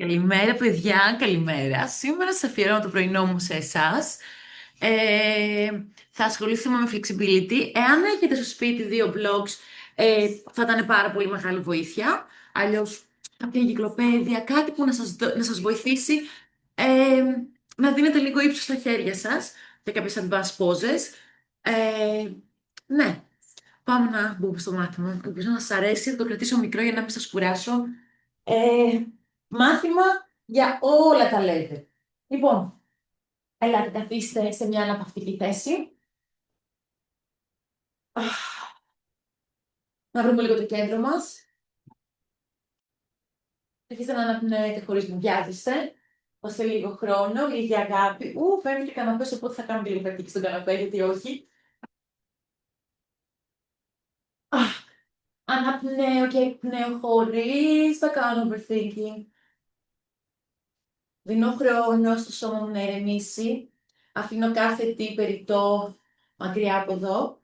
Καλημέρα, παιδιά, καλημέρα. Σήμερα σας αφιερώνω το πρωινό μου σε εσάς. Θα ασχοληθούμε με flexibility. Εάν έχετε στο σπίτι δύο blogs, θα ήταν πάρα πολύ μεγάλη βοήθεια. Αλλιώς, κάποια εγκυκλοπαίδεια, κάτι που να σας βοηθήσει ε, να δίνετε λίγο ύψος στα χέρια σας για κάποιες advanced poses. Ε, ναι, πάμε να μπούμε στο μάθημα. Ελπίζω να σας αρέσει, θα το κρατήσω μικρό για να μην σας κουράσω. Ε, Μάθημα για όλα τα level. Λοιπόν, ελάτε καθίστε σε μια αναπαυτική θέση. Να βρούμε λίγο το κέντρο μας. Αρχίστε να αναπνέετε χωρίς να βιάζεστε. Δώστε λίγο χρόνο, λίγη αγάπη. Φέρνει και καναπέ, οπότε θα κάνουμε λίγο πρακτική στον καναπέ, γιατί όχι. Αναπνέω και εκπνέω χωρίς να κάνω overthinking. Δίνω χρόνο στο σώμα μου να ηρεμήσει. Αφήνω κάθε τι περιττό μακριά από εδώ.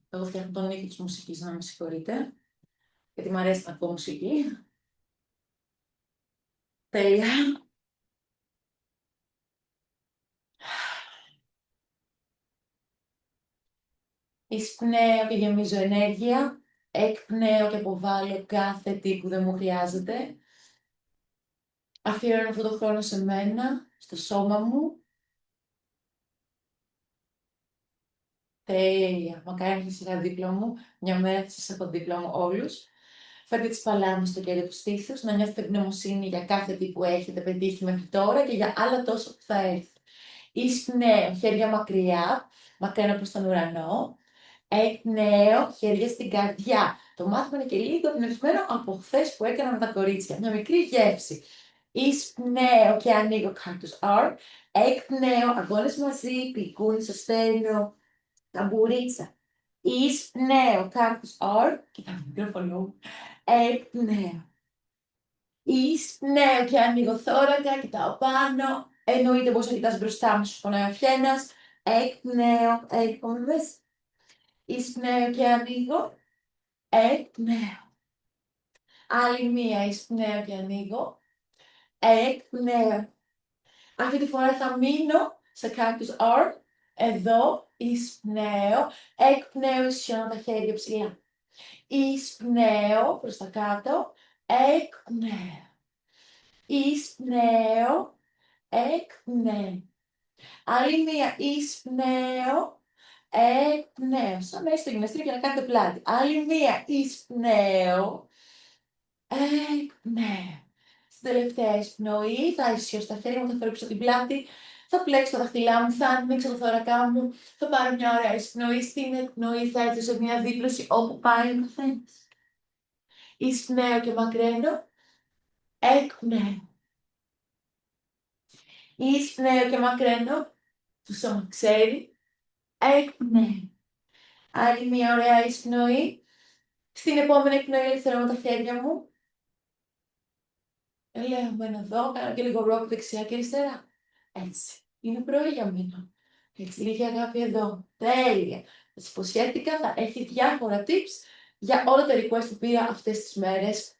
Εγώ φτιάχνω τον ήχο της μουσικής, να με συγχωρείτε. Γιατί μου αρέσει να ακούω μουσική. Τέλεια. Εισπνέω και γεμίζω ενέργεια. Εκπνέω και αποβάλλω κάθε τι που δεν μου χρειάζεται. Αφιερώνω αυτό το χρόνο σε μένα, στο σώμα μου. Τέλεια. Μακάρι να είσαι δίπλα μου. Μια μέρα θα σας έχω δίπλα μου όλους. Φέρτε τις παλάμες στο κέντρο του στήθους, να νιώθετε ευγνωμοσύνη για κάθε τι που έχετε πετύχει μέχρι τώρα και για άλλα τόσο που θα έρθει. Εισπνέω, χέρια μακριά, μακριά προς τον ουρανό. Εκπνέω, χέρια στην καρδιά. Το μάθημα είναι και λίγο εμπνευσμένο από χθες που έκανα με τα κορίτσια. Μια μικρή γεύση. Εισπνέω και ανοίγω cactus arm. Εκπνέω, αγώνες μαζί, πικούνι στο στέρνο, ταμπουρίτσα. Εισπνέω, cactus arm. Κοιτάω το μικρόφωνο μου. Εκπνέω. Εισπνέω και ανοίγω θώρακα, κοιτάω πάνω. Εννοείται πως θα κοιτάς μπροστά μου, σου πονάει ο φιένας. Εκπνέω, έρχομαι μέσα. Εισπνέω και ανοίγω. Εκπνέω. Άλλη μία, εισπνέω και ανοίγω. Εκπνέω. Αυτή τη φορά θα μείνω σε cactus arm. Εδώ, εισπνέω. Εκπνέω, ισιώνω τα χέρια ψηλά. Εισπνέω προς τα κάτω. Εκπνέω. Εισπνέω. Εκπνέω. Άλλη μία, εισπνέω. Εκπνέω. Σαν να είστε στο γυμναστήριο και να κάνετε πλάτη. Άλλη μία, εισπνέω. Εκπνέω. Στην τελευταία εισπνοή θα ισιώσω τα χέρια μου, θα φέρω πίσω την πλάτη, θα πλέξω τα δάχτυλά μου, θα ανοίξω το θώρακά μου, θα πάρω μια ωραία εισπνοή. Στην εκπνοή θα έρθω σε μια δίπλωση όπου πάει ο καθένας. Εισπνέω και μακραίνω. Εκπνέω. Εισπνέω και μακραίνω. Το σώμα ξέρει. Εκπνέω. Άλλη μια ωραία εισπνοή. Στην επόμενη εκπνοή ελευθερώνω τα χέρια μου. Λέω, μένω εδώ, κάνω και λίγο rock δεξιά και αριστερά. Έτσι. Είναι πρωί για μένα. Έτσι, λίγη αγάπη εδώ. Τέλεια. Σας υποσχέθηκα, θα έχει διάφορα tips για όλα τα request που πήρα αυτές τις μέρες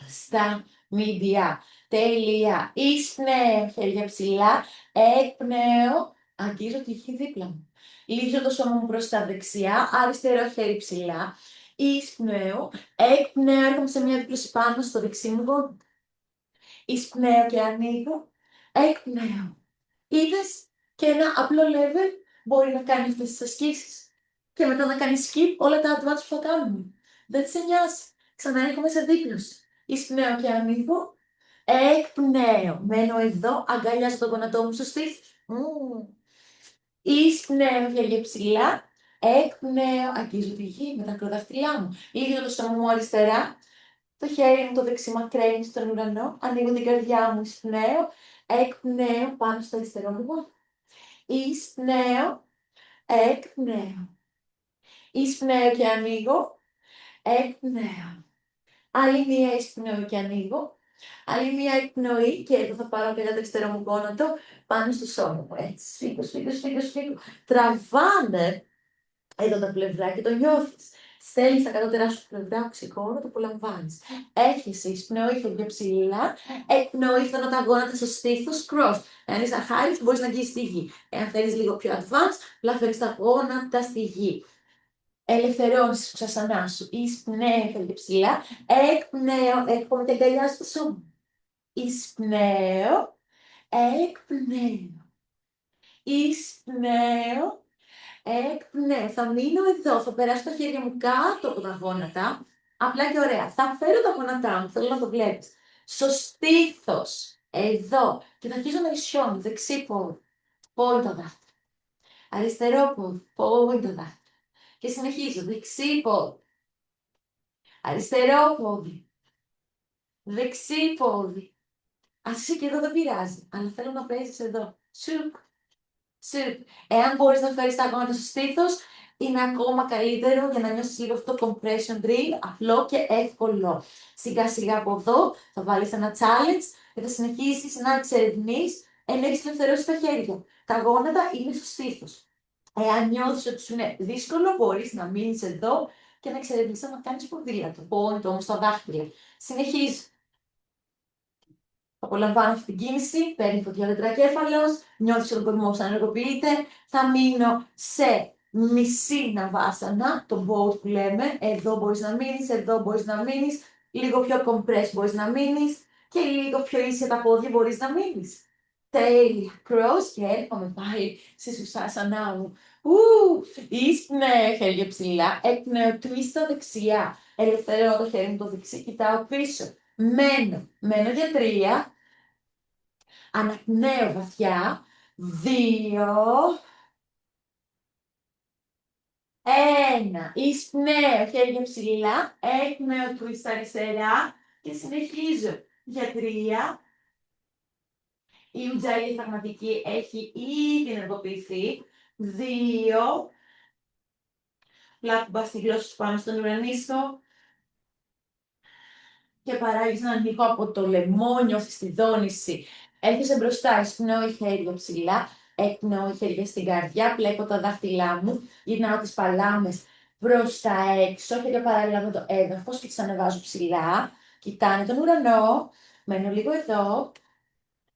στα media. Τέλεια. Εισπνέω, χέρια ψηλά. Εκπνέω, αγγίζω τη γη δίπλα μου. Λύγω το σώμα μου προς τα δεξιά, αριστερό χέρι ψηλά. Εισπνέω, εκπνέω, έρχομαι σε μια δίπλωση πάνω στο δεξί μου γόνατο. Εισπνέω και ανοίγω. Εκπνέω. Είδες, και ένα απλό level μπορεί να κάνει αυτές τις ασκήσεις. Και μετά να κάνει skip όλα τα advanced που θα κάνουμε. Δεν σε νοιάζει. Ξανά έρχομαι σε δίπλωση. Εισπνέω και ανοίγω. Εκπνέω. Μένω εδώ, αγκαλιάζω το γόνατό μου στο στήθος. Εισπνέω, χέρια ψηλά. Εκπνέω, αγγίζω τη γη με τα ακροδάχτυλά μου. Λίγο το σώμα μου αριστερά. Το χέρι μου το δεξί μακραίνει στον ουρανό. Ανοίγω την καρδιά μου, εισπνέω. Εκπνέω πάνω στο αριστερό μου γόνατο. Εισπνέω. Εκπνέω. Εισπνέω και ανοίγω. Εκπνέω. Άλλη μία εισπνέω και ανοίγω. Άλλη μία εκπνοή και εδώ θα πάρω και το αριστερό μου γόνατο πάνω στο σώμα μου. Έτσι, σφίγγω, σφίγγω, σφίγγω, σφίγγω. Τραβάνε εδώ τα πλευρά και το νιώθεις. Στέλνεις τα κατώτερά σου πλευρά οξυγόνο, το απολαμβάνεις. Έρχεσαι, εισπνοή χέρια ψηλά, εκπνοή φθονότα γόνατα στο στήθος, cross. Εάν είσαι αχάρης, μπορείς να αγγίσεις τη γη. Εάν θέλεις λίγο πιο advanced, απλά φέρεις τα γόνατα στη γη. Ελευθερώνεις τους ξασανά σου. Εισπνέω χέρια ψηλά, εκπνέω, έρχομαι την αγκαλιά στο σώμα. Εισπνέω, εκπνέω. Εισπνέω, εκπνέω. Θα μείνω εδώ, θα περάσω τα χέρια μου κάτω από τα γόνατα. Απλά και ωραία. Θα φέρω τα γόνατά μου, θέλω να το βλέπεις. Στο στήθος, εδώ. Και θα αρχίσω να ισιώνω. Δεξί πόδι, πόδι το δάχτυλο. Αριστερό πόδι, πόδι το δάχτυλο. Και συνεχίζω. Δεξί πόδι. Αριστερό πόδι. Δεξί πόδι. Ας είσαι και εδώ δεν πειράζει, αλλά θέλω να παίζεις εδώ. Σουπ, σουπ. Εάν μπορείς να φέρεις τα γόνατα στο στήθος, είναι ακόμα καλύτερο για να νιώσεις λίγο αυτό το compression drill, απλό και εύκολο. Σιγά σιγά από εδώ θα βάλεις ένα challenge και θα συνεχίσεις να εξερευνείς ενώ έχεις ελευθερώσει τα χέρια. Τα γόνατα είναι στο στήθος. Εάν νιώθεις ότι σου είναι δύσκολο, μπορείς να μείνεις εδώ και να εξερευνήσεις να κάνεις ποδήλατο. Πόντο όμως στα δάχτυλα. Συνεχίζεις. Απολαμβάνω αυτή την κίνηση, παίρνει φωτιά τετρακέφαλος, νιώθεις ότι ο κορμός ενεργοποιείται, θα μείνω σε μισή ναβάσανα, το boat που λέμε, εδώ μπορείς να μείνεις, εδώ μπορείς να μείνεις, λίγο πιο compress μπορείς να μείνεις και λίγο πιο ίσια τα πόδια μπορείς να μείνεις. Τέλεια, cross και έρχομαι πάλι στη σουσάσανά μου. Ίσπνε χέρια ψηλά, εκπνέω twist στα δεξιά, ελευθερώ το χέρι μου το δεξί, κοιτάω πίσω. Μένω για 3, αναπνέω βαθιά, 2, 1, εισπνέω χέρια ψηλά, εκπνέω twist στα αριστερά και συνεχίζω για 3, η ουτζάλη πραγματική έχει ήδη ενεργοποιηθεί, 2, πλάκουμπα στη γλώσσα σου πάνω στον ουρανίσθο, και παράγεις έναν ήχο από το λαιμό, νιώθεις τη δόνηση. Έρχεσαι μπροστά, εισπνέω χέρια ψηλά, εκπνέω χέρια στην καρδιά, πλέκω τα δάχτυλά μου, γυρνάω τις παλάμες προς τα έξω, χέρια παράλληλα με το έδαφος και τις ανεβάζω ψηλά. Κοιτάνε τον ουρανό, μένω λίγο εδώ,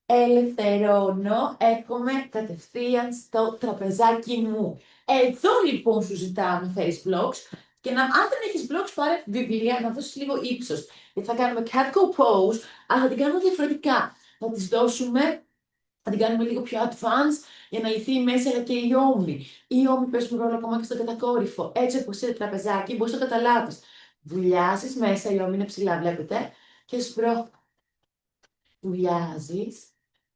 ελευθερώνω, έρχομαι κατευθείαν στο τραπεζάκι μου. Εδώ λοιπόν σου ζητάω να φέρεις blocks και αν δεν έχεις blocks πάρε βιβλία να δώσεις λίγο ύψος. Γιατί θα κάνουμε catco pose, αλλά θα την κάνουμε διαφορετικά. Θα τις δώσουμε, θα την κάνουμε λίγο πιο advanced για να λυθεί η μέση αλλά και η ώμη. Οι ώμοι παίζουν ρόλο ακόμα και στο κατακόρυφο. Έτσι όπως είναι τραπεζάκι μπορείς να το καταλάβεις. Βουλιάζεις μέσα, η ώμη είναι ψηλά βλέπετε και σπρώχνω. Βουλιάζεις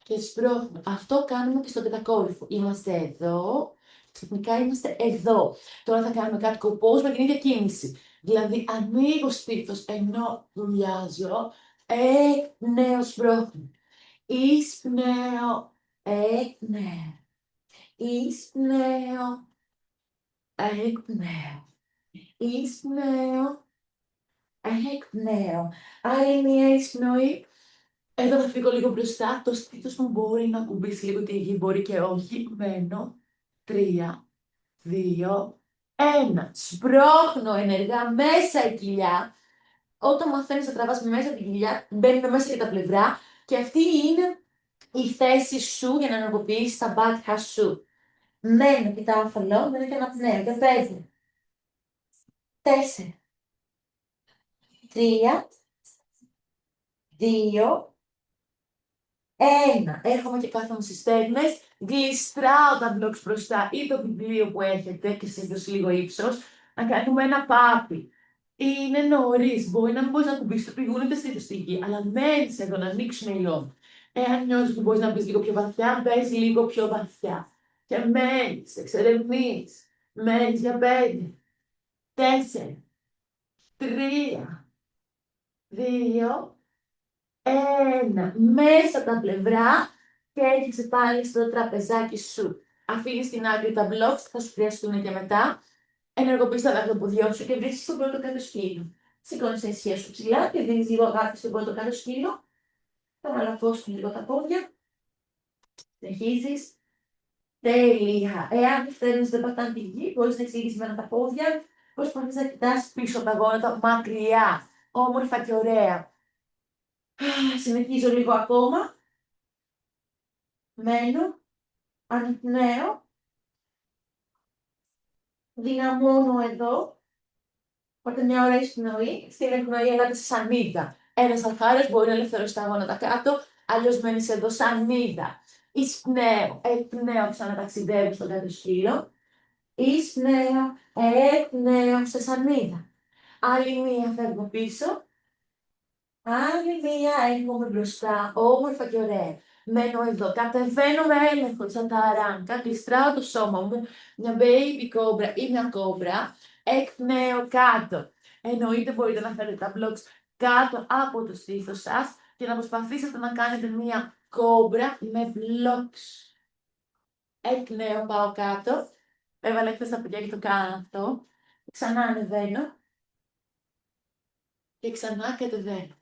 και σπρώχνω. Αυτό κάνουμε και στο κατακόρυφο. Είμαστε εδώ, ξαφνικά είμαστε εδώ. Τώρα θα κάνουμε κάτι κοπός με την ίδια κίνηση. Δηλαδή ανοίγω στήθος ενώ βουλιάζω, εκπνέω, σπρώχνω. Εισπνέω, εκπνέω. Εισπνέω, εκπνέω. Εισπνέω, εκπνέω. Άλλη μία εισπνοή. Εδώ θα φύγω λίγο μπροστά, το στήθος μου μπορεί να κουμπίσει λίγο τη γη, μπορεί και όχι. Μένω, 3, 2, 1. Σπρώχνω ενεργά μέσα η κοιλιά. Όταν μαθαίνεις να τραβάς μέσα την κοιλιά, μπαίνουν μέσα και τα πλευρά και αυτή είναι η θέση σου για να ενεργοποιήσεις τα μπάτια σου. Μένω, κοιτάω αφαλό, μένω και αναπνέω. Για 5, 4, 3, 2, 1. Έρχομαι και κάθομαι στις στέγνες, γλιστράω τα blocks μπροστά ή το βιβλίο που έχετε και σας δώσει λίγο ύψος, να κάνουμε ένα πάπι. Είναι νωρίς, μπορεί να μην μπορείς να κουμπίσεις το πηγούνι ούτε στήθος στη γη, αλλά μένεις εδώ να ανοίξουν οι ώμοι. Εάν νιώθεις ότι μπορείς να μπεις λίγο πιο βαθιά, μπες λίγο πιο βαθιά. Και μένεις, εξερευνείς, μένεις για 5, 4, 3, 2, 1. Μέσα τα πλευρά και έρχεσαι πάλι στο τραπεζάκι σου. Αφήνεις στην άκρη τα blocks, θα σου χρειαστούν και μετά. Ενεργοποιείς τα δάχτυλα του ποδιών σου και βρίσκεις τον πρώτο κάτω σκύλο. Σηκώνεις τα ισχύα σου ψηλά και δίνεις λίγο αγάπη στον πρώτο κάτω σκύλο. Θα μαλακώσουν λίγο τα πόδια. Συνεχίζεις. Τέλεια. Εάν οι φτέρνες δεν πατάνε τη γη, μπορείς να εξηγήσεις μένα τα πόδια Προσπαθείς να κοιτάς πίσω από τα γόνατα, μακριά, όμορφα και ωραία. Συνεχίζω λίγο ακόμα. Μένω, αναπνέω, δυναμώνω εδώ. Πάτε μια ωραία εισπνοή, στην εκπνοή ελάτε σε σανίδα. Ένας αλχάρας μπορεί να ελευθερώσει τα γόνατα κάτω, αλλιώς μένεις εδώ σανίδα. Εισπνέω, εκπνέω, ξαναταξιδεύω στον κάτω σκύλο. Εισπνέω, εκπνέω σε σανίδα. Άλλη μία φεύγω πίσω. Άλλη μία έρχομαι μπροστά, όμορφα και ωραία. Μένω εδώ, κατεβαίνω με έλεγχο, σαν τα αράνκα, κλειστράω το σώμα μου, μια baby κόμπρα ή μια κόμπρα, εκπνέω κάτω. Εννοείται μπορείτε να φέρετε τα blocks κάτω από το στήθος σας και να προσπαθήσετε να κάνετε μια κόμπρα με blocks. Εκπνέω, πάω κάτω. Έβαλα χθες τα παιδιά και το κάνω αυτό. Ξανά ανεβαίνω και ξανά κατεβαίνω.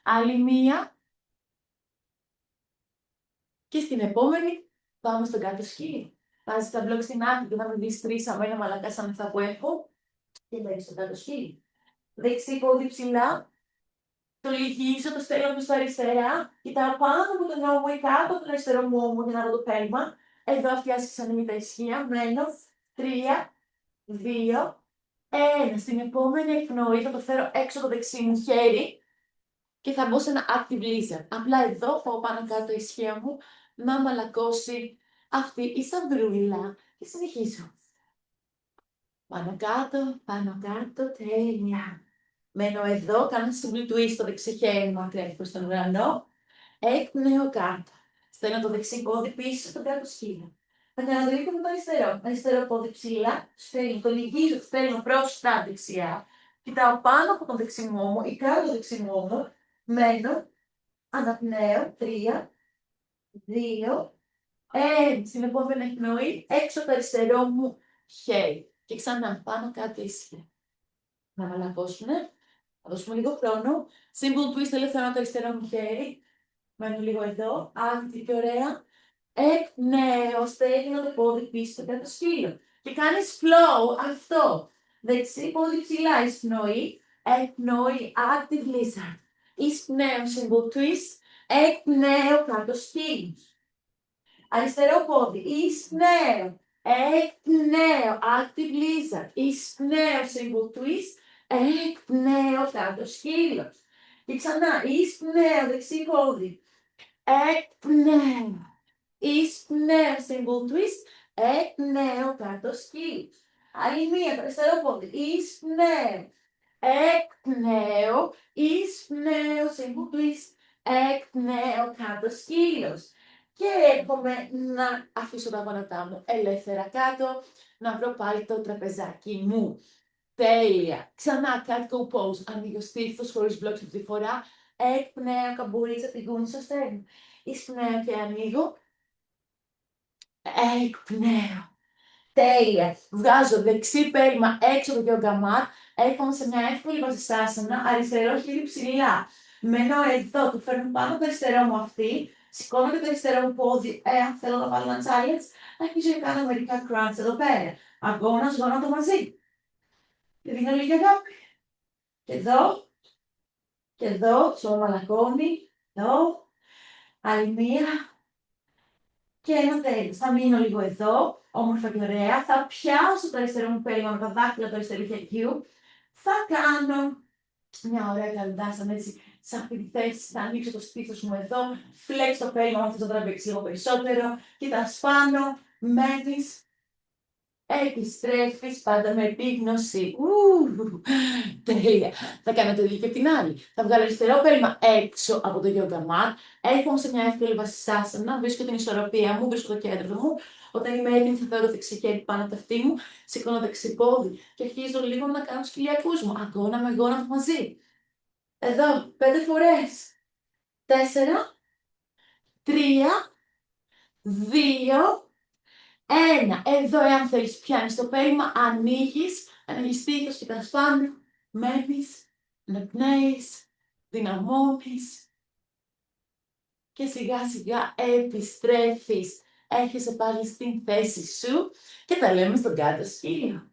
Άλλη μία. Και στην επόμενη πάμε στον κάτω σκύλο. Βάζεις τα μπλοκ στην άκρη και θα με δεις τρεις αμένα μαλακά σαν αυτά που έχω και μπαίνεις στον κάτω σκύλο. Δεξί πόδι ψηλά, το λυγίζω, το στέλνω προς τα αριστερά, κοιτάω πάνω από τον ώμο ή κάτω από τον αριστερό μου ώμο για να δω το πέλμα. Εδώ αυτιάσει ξανά τα ισχύα, μένω, 3, 2, 1. Στην επόμενη εκπνοή θα το φέρω έξω το δεξί μου χέρι και θα μπω σε ένα active lizard. Απλά εδώ πάω πάνω κάτω η ισχύα μου να μαλακώσει αυτή η σταυρούλα και συνεχίζω. Πάνω κάτω, τέλεια. Μένω εδώ, κάνω ένα simple twist στο δεξί χέρι μου, αν τρέχει προς τον ουρανό. Εκπνέω κάτω. Στέλνω το δεξί πόδι πίσω στον κάτω σκύλο. Αναδρύπω με το αριστερό. Αριστερό πόδι ψηλά, στέλνω, το λυγίζω, στέλνω προς τα δεξιά. Κοιτάω πάνω από τον δεξί μου ώμο ή κάτω το δεξί μου ώμο. Μένω, αναπνέω, 3, 2, στην επόμενη εκπνοή, έξω το αριστερό μου χέρι. Και ξανά, πάνω κάτω ίσια. Να μαλακώσουνε. Θα δώσουμε λίγο χρόνο. Simple twist, ελευθερώνω το αριστερό μου χέρι. Μένω λίγο εδώ, άκρη και ωραία. Εκπνέω, στέλνω το πόδι πίσω στο κάτω σκύλο. Και κάνεις flow, αυτό. Δεξί πόδι ψηλά, εισπνοή. Εκπνοή, active lizard. Εισπνέω, simple twist. Εκπνέω, κάτω σκύλο. Αριστερό πόδι, εισπνέω. Εκπνέω, active lizard. Εισπνέω, simple twist. Εκπνέω, κάτω σκύλο. Και ξανά, εισπνέω, δεξί πόδι. Εκπνέω. Εισπνέω, simple twist. Εκπνέω, κάτω σκύλο. Άλλη μία, το αριστερό πόδι. Εισπνέω. Εκπνέω. Εισπνέω, simple twist. Εκπνέω, κάτω σκύλος. Και έρχομαι να αφήσω τα γόνατά μου ελεύθερα κάτω, να βρω πάλι το τραπεζάκι μου. Τέλεια. Ξανά, catco pose. Ανοίγω στήθος χωρίς μπλοκ αυτή τη φορά. Εκπνέω, καμπουρίζω την κούνη στο στέρνο. Εισπνέω και ανοίγω. Εκπνέω. Τέλεια. Βγάζω δεξί πέλμα έξω από το yoga mat. Έρχομαι σε μια εύκολη βασισάσανα, αριστερό χείλη ψηλά. Μένω εδώ, το φέρνω πάνω από το αριστερό μου αυτή. Σηκώνω και το αριστερό μου πόδι, αν θέλω να βάλω ένα challenge. Αρχίζω και κάνω μερικά crunch εδώ πέρα. Αγώνας, γόνατο μαζί. Και δίνω λίγη αγάπη. Και εδώ, σώμα μαλακώνει, εδώ. Άλλη μία. Και ένα τέλος. Θα μείνω λίγο εδώ, όμορφα και ωραία. Θα πιάσω το αριστερό μου πέλμα με τα δάχτυλα του αριστερού χεριού. Θα κάνω μια ωραία καλντάσαν έτσι, σε αυτή τη θέση. Θα ανοίξω το στήθος μου εδώ. Flex το πέλμα, αυτό το τραβήξει λίγο περισσότερο. Κοιτάς πάνω, μένεις. Επιστρέφεις πάντα με επίγνωση. Τέλεια. Θα κάνω το ίδιο και την άλλη. Θα βγάλω αριστερό πέλμα έξω από το yoga mat. Έρχομαι σε μια εύκολη βασισάσανα. Βρίσκω την ισορροπία μου, βρίσκω το κέντρο μου. Όταν είμαι έτοιμη, θα φέρω το δεξί χέρι πάνω από το αυτί μου. Σηκώνω δεξί πόδι και αρχίζω λίγο να κάνω τους κοιλιακούς μου. Αγώνα με γόνατο μαζί. Εδώ, 5 φορές. 4, 3, 2, 1. Εδώ, εάν θέλεις, πιάνεις το πέλμα, ανοίγεις στήθος, κοιτάς πάνω, μένεις, αναπνέεις, δυναμώνεις και σιγά σιγά επιστρέφεις. Έρχεσαι πάλι στην θέση σου και τα λέμε στον κάτω σκύλο.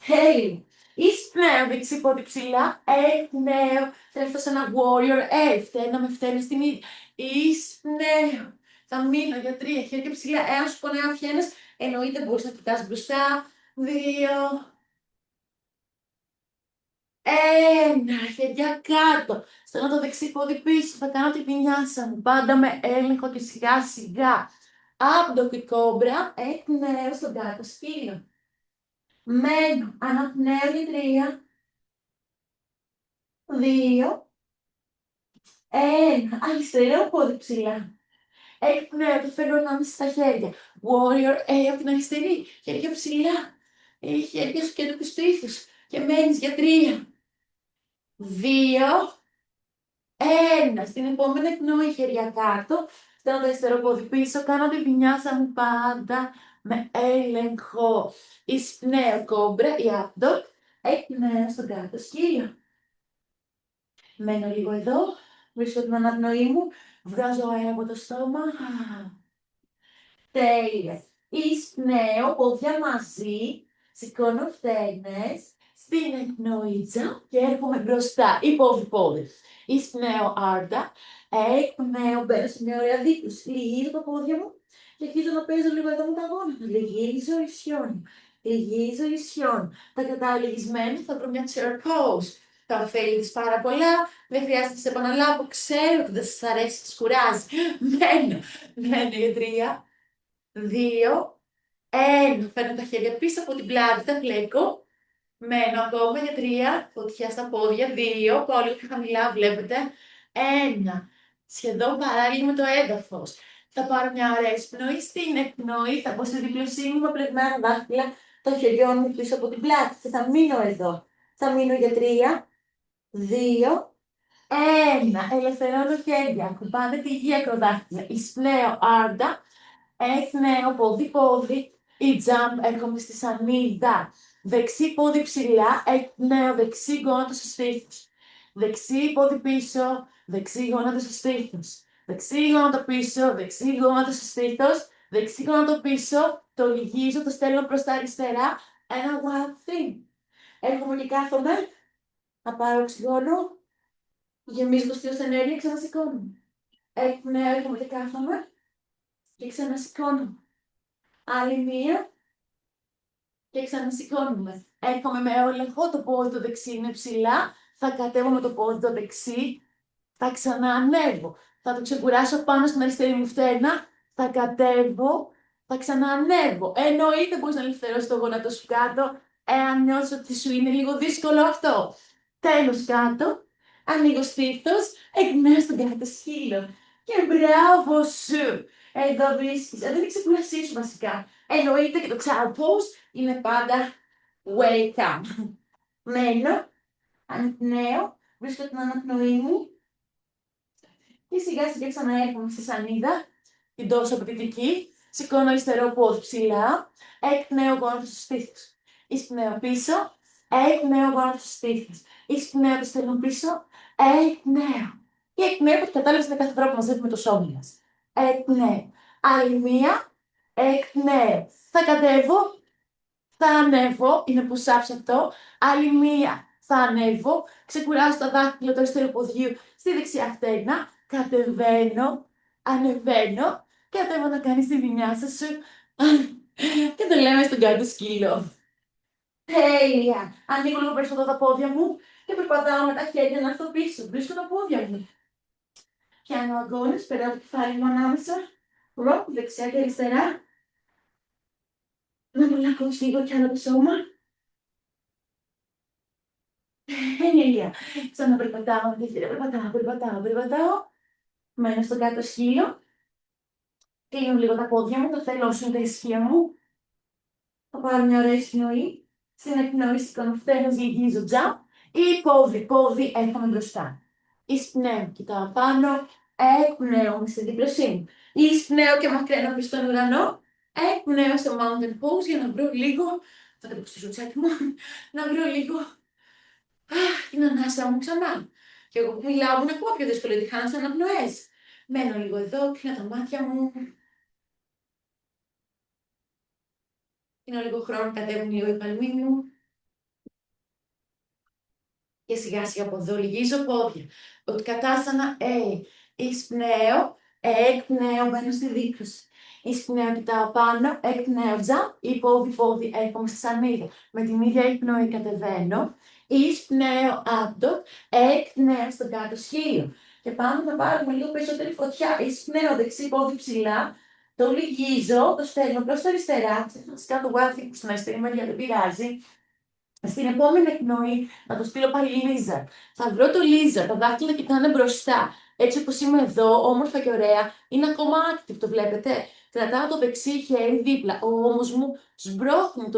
Τέλειο. Εισπνέω δεξί πόδι ψηλά. Εκπνέω. Θα έρθω σε ένα warrior. Φταίνω με φταίνω στην ίδια. Εισπνέω. Θα μείνω για 3 χέρια ψηλά. Εάν σου πονάει ο φιένας, εννοείται μπορείς να κοιτάς μπροστά. 2. 1. Χέρια κάτω. Στέλνω το δεξί πόδι πίσω. Θα κάνω τη βινιάσα μου. Πάντα με έλεγχο και σιγά σιγά. Άπντο και κόμπρα. Εκπνέω στον κάτω σκύλο. Μένω. Αναπνέω για 3. 2. 1. Αριστερό πόδι ψηλά. Εκπνέω, το φέρνω ανάμεσα στα χέρια. Warrior από την αριστερή. Χέρια ψηλά. Χέρια σου κέντρο του στήθους. Και μένεις για 3. 2. 1. Στην επόμενη εκπνοή χέρια κάτω. Στέλνω το αριστερό πόδι πίσω. Κάνω τη βινιάσα μου πάντα με έλεγχο. Εισπνέω κόμπρα ή abdog. Εκπνέω στον κάτω σκύλο. Μένω λίγο εδώ. Βρίσκω την αναπνοή μου. Βγάζω αέρα από το στόμα. Τέλεια. Εισπνέω, πόδια μαζί. Σηκώνω φτένες. Στην εκπνοήτσα και έρχομαι μπροστά. Πόδι. Εισπνέω άρτα. Εκπνέω, μπαίνω σε μια ωραία δίπλωση. Λυγίζω τα πόδια μου και αρχίζω να παίζω λίγο εδώ με τα γόνια. Λυγίζω, ισιώνω. Λυγίζω, ισιώνω. Τα κατάλογισμένα θα βρω μια chair pose. Τα ωφέλη της πάρα πολλά. Δεν χρειάζεται να σε επαναλάβω. Ξέρω ότι δεν σας αρέσει, σας κουράζει. Μένω για 3. 2. 1. Φέρνω τα χέρια πίσω από την πλάτη, τα πλέκω. Μένω ακόμα για 3. Φωτιά στα πόδια. 2. Πάω λίγο πιο χαμηλά, βλέπετε. 1. Σχεδόν παράλληλα με το έδαφος. Θα πάρω μια ωραία εισπνοή. Στην εκπνοή θα μπω στη διπλωσύνη με πλεγμένα δάχτυλα των χεριών μου πίσω από την πλάτη. Και θα μείνω εδώ. Θα μείνω για 3. 2. 1. Ελευθερώνω χέρια. Ακουμπάνε τη γη ακροδάχτυλα. Εισπνέω άρντα. Εκπνέω πόδι, η jump, έρχομαι στη σανίδα. Δεξί πόδι ψηλά, εκπνέω δεξί γόνατο στο στήθος. Δεξί πόδι πίσω, δεξί γόνατο στο στήθος. Δεξί γόνατο πίσω, δεξί γόνατο στο στήθος. Δεξί γόνατο πίσω, το λυγίζω, το στέλνω προς τα αριστερά. Ένα one thing. Έρχομαι και κάθομαι, να πάρω οξυγόνο, γεμίζω το στήθος ενέργεια, ξανασηκώνω. Εκπνέω, έρχομαι και κάθομαι και ξανασηκώνω. Άλλη μία και ξανασηκώνουμε. Έρχομαι με έλεγχο, το πόδι το δεξί είναι ψηλά, θα κατέβω με το πόδι το δεξί, θα ξαναανέβω. Θα το ξεκουράσω πάνω στην αριστερή μου φτέρνα, θα κατέβω, θα ξαναανέβω. Εννοείται μπορείς να ελευθερώσεις το γόνατο σου κάτω, εάν νιώσεις ότι σου είναι λίγο δύσκολο αυτό. Τέλος κάτω, ανοίγω στήθος, εκπνέω στον κάτω σκύλο. Και μπράβο σου! Εδώ βρίσκεις, δεν είναι ξεκουρασή σου βασικά. Εννοείται και το child pose είναι πάντα welcome. Μένω, αναπνέω, βρίσκω την αναπνοή μου και σιγά σιγά ξαναέρχομαι στη σανίδα, την τόσο απαιτητική. Σηκώνω αριστερό πόδι ψηλά, εκπνέω γόνατο στο στήθος. Εισπνέω πίσω, εκπνέω γόνατο στο στήθος. Εισπνέω το στέλνω πίσω, εκπνέω. Και εκπνέω που κατάλαβες με κάθε τρόπο που μαζεύουμε το σώμα μας. Εκπνέω. Άλλη μία, εκπνέω. Θα κατέβω, θα ανέβω, είναι push-ups αυτό. Άλλη μία, θα ανέβω, ξεκουράζω τα δάχτυλα του αριστερού ποδιού στη δεξιά φτέρνα, κατεβαίνω, ανεβαίνω, κατέβω να κάνεις τη βινιάσα σου και το λέμε στον κάτω σκύλο. Τέλεια! Ανοίγω λίγο περισσότερο τα πόδια μου και περπατάω με τα χέρια να έρθω πίσω. Βρίσκω τα πόδια μου. Πιάνω αγκώνες, περνάω το κεφάλι μου ανάμεσα, ροκ, δεξιά και αριστερά. Να μαλακώσω λίγο κι άλλο το σώμα. Τέλεια. Ξαναπερπατάω με τη χέρια, περπατάω. Μένω στο κάτω σκύλο. Κλείνω λίγο τα πόδια μου, το θέλω όσο είναι τα ισχύα μου. Θα πάρω μια ωραία εισπνοή. Στην εκπνοή σηκώνω φτέρνες, γυρίζω jump. Ή πόδι, έρχομαι μπροστά. Εισπνέω, κοιτάω πάνω. Εκπνέω με στη διπλωσύνη. Εισπνέω και μακραίνω προς τον ουρανό. Εκπνέω στο mountain pose για να βρω λίγο. Θα κατεβώ στο τσάκι μου. Να βρω λίγο την ανάσα μου ξανά. Και εγώ που μιλάω μου είναι ακόμα πιο δύσκολο γιατί χάνω τις αναπνοές. Μένω λίγο εδώ, κλείνω τα μάτια μου. Κλείνω λίγο χρόνο, κατέβουν λίγο οι παλμοί μου. Και σιγά σιγά από εδώ λυγίζω πόδια. Utkatasana A. Εισπνέω, εκπνέω, μπαίνω στη δίκτυωση. Εισπνέω, κοιτάω πάνω, εκπνέω, jump, ή πόδι-πόδι, έρχομαι στη σανίδα. Με την ίδια εκπνοή κατεβαίνω. Εισπνέω, abdo, εκπνέω στον κάτω σκύλο. Και πάμε να πάρουμε λίγο περισσότερη φωτιά. Εισπνέω, δεξί πόδι ψηλά. Το λυγίζω, το στέλνω προς τα αριστερά. Ξαφνικά το γράφει στην αριστερή μεριά, δεν πειράζει. Στην επόμενη εκπνοή θα το στείλω πάλι lizard. Θα βρω το lizard, τα δάχτυλα κοιτάνε μπροστά. Έτσι όπως είμαι εδώ, όμορφα και ωραία, είναι ακόμα active, το βλέπετε. Κρατάω το δεξί χέρι δίπλα. Ο ώμος μου σμπρώχνει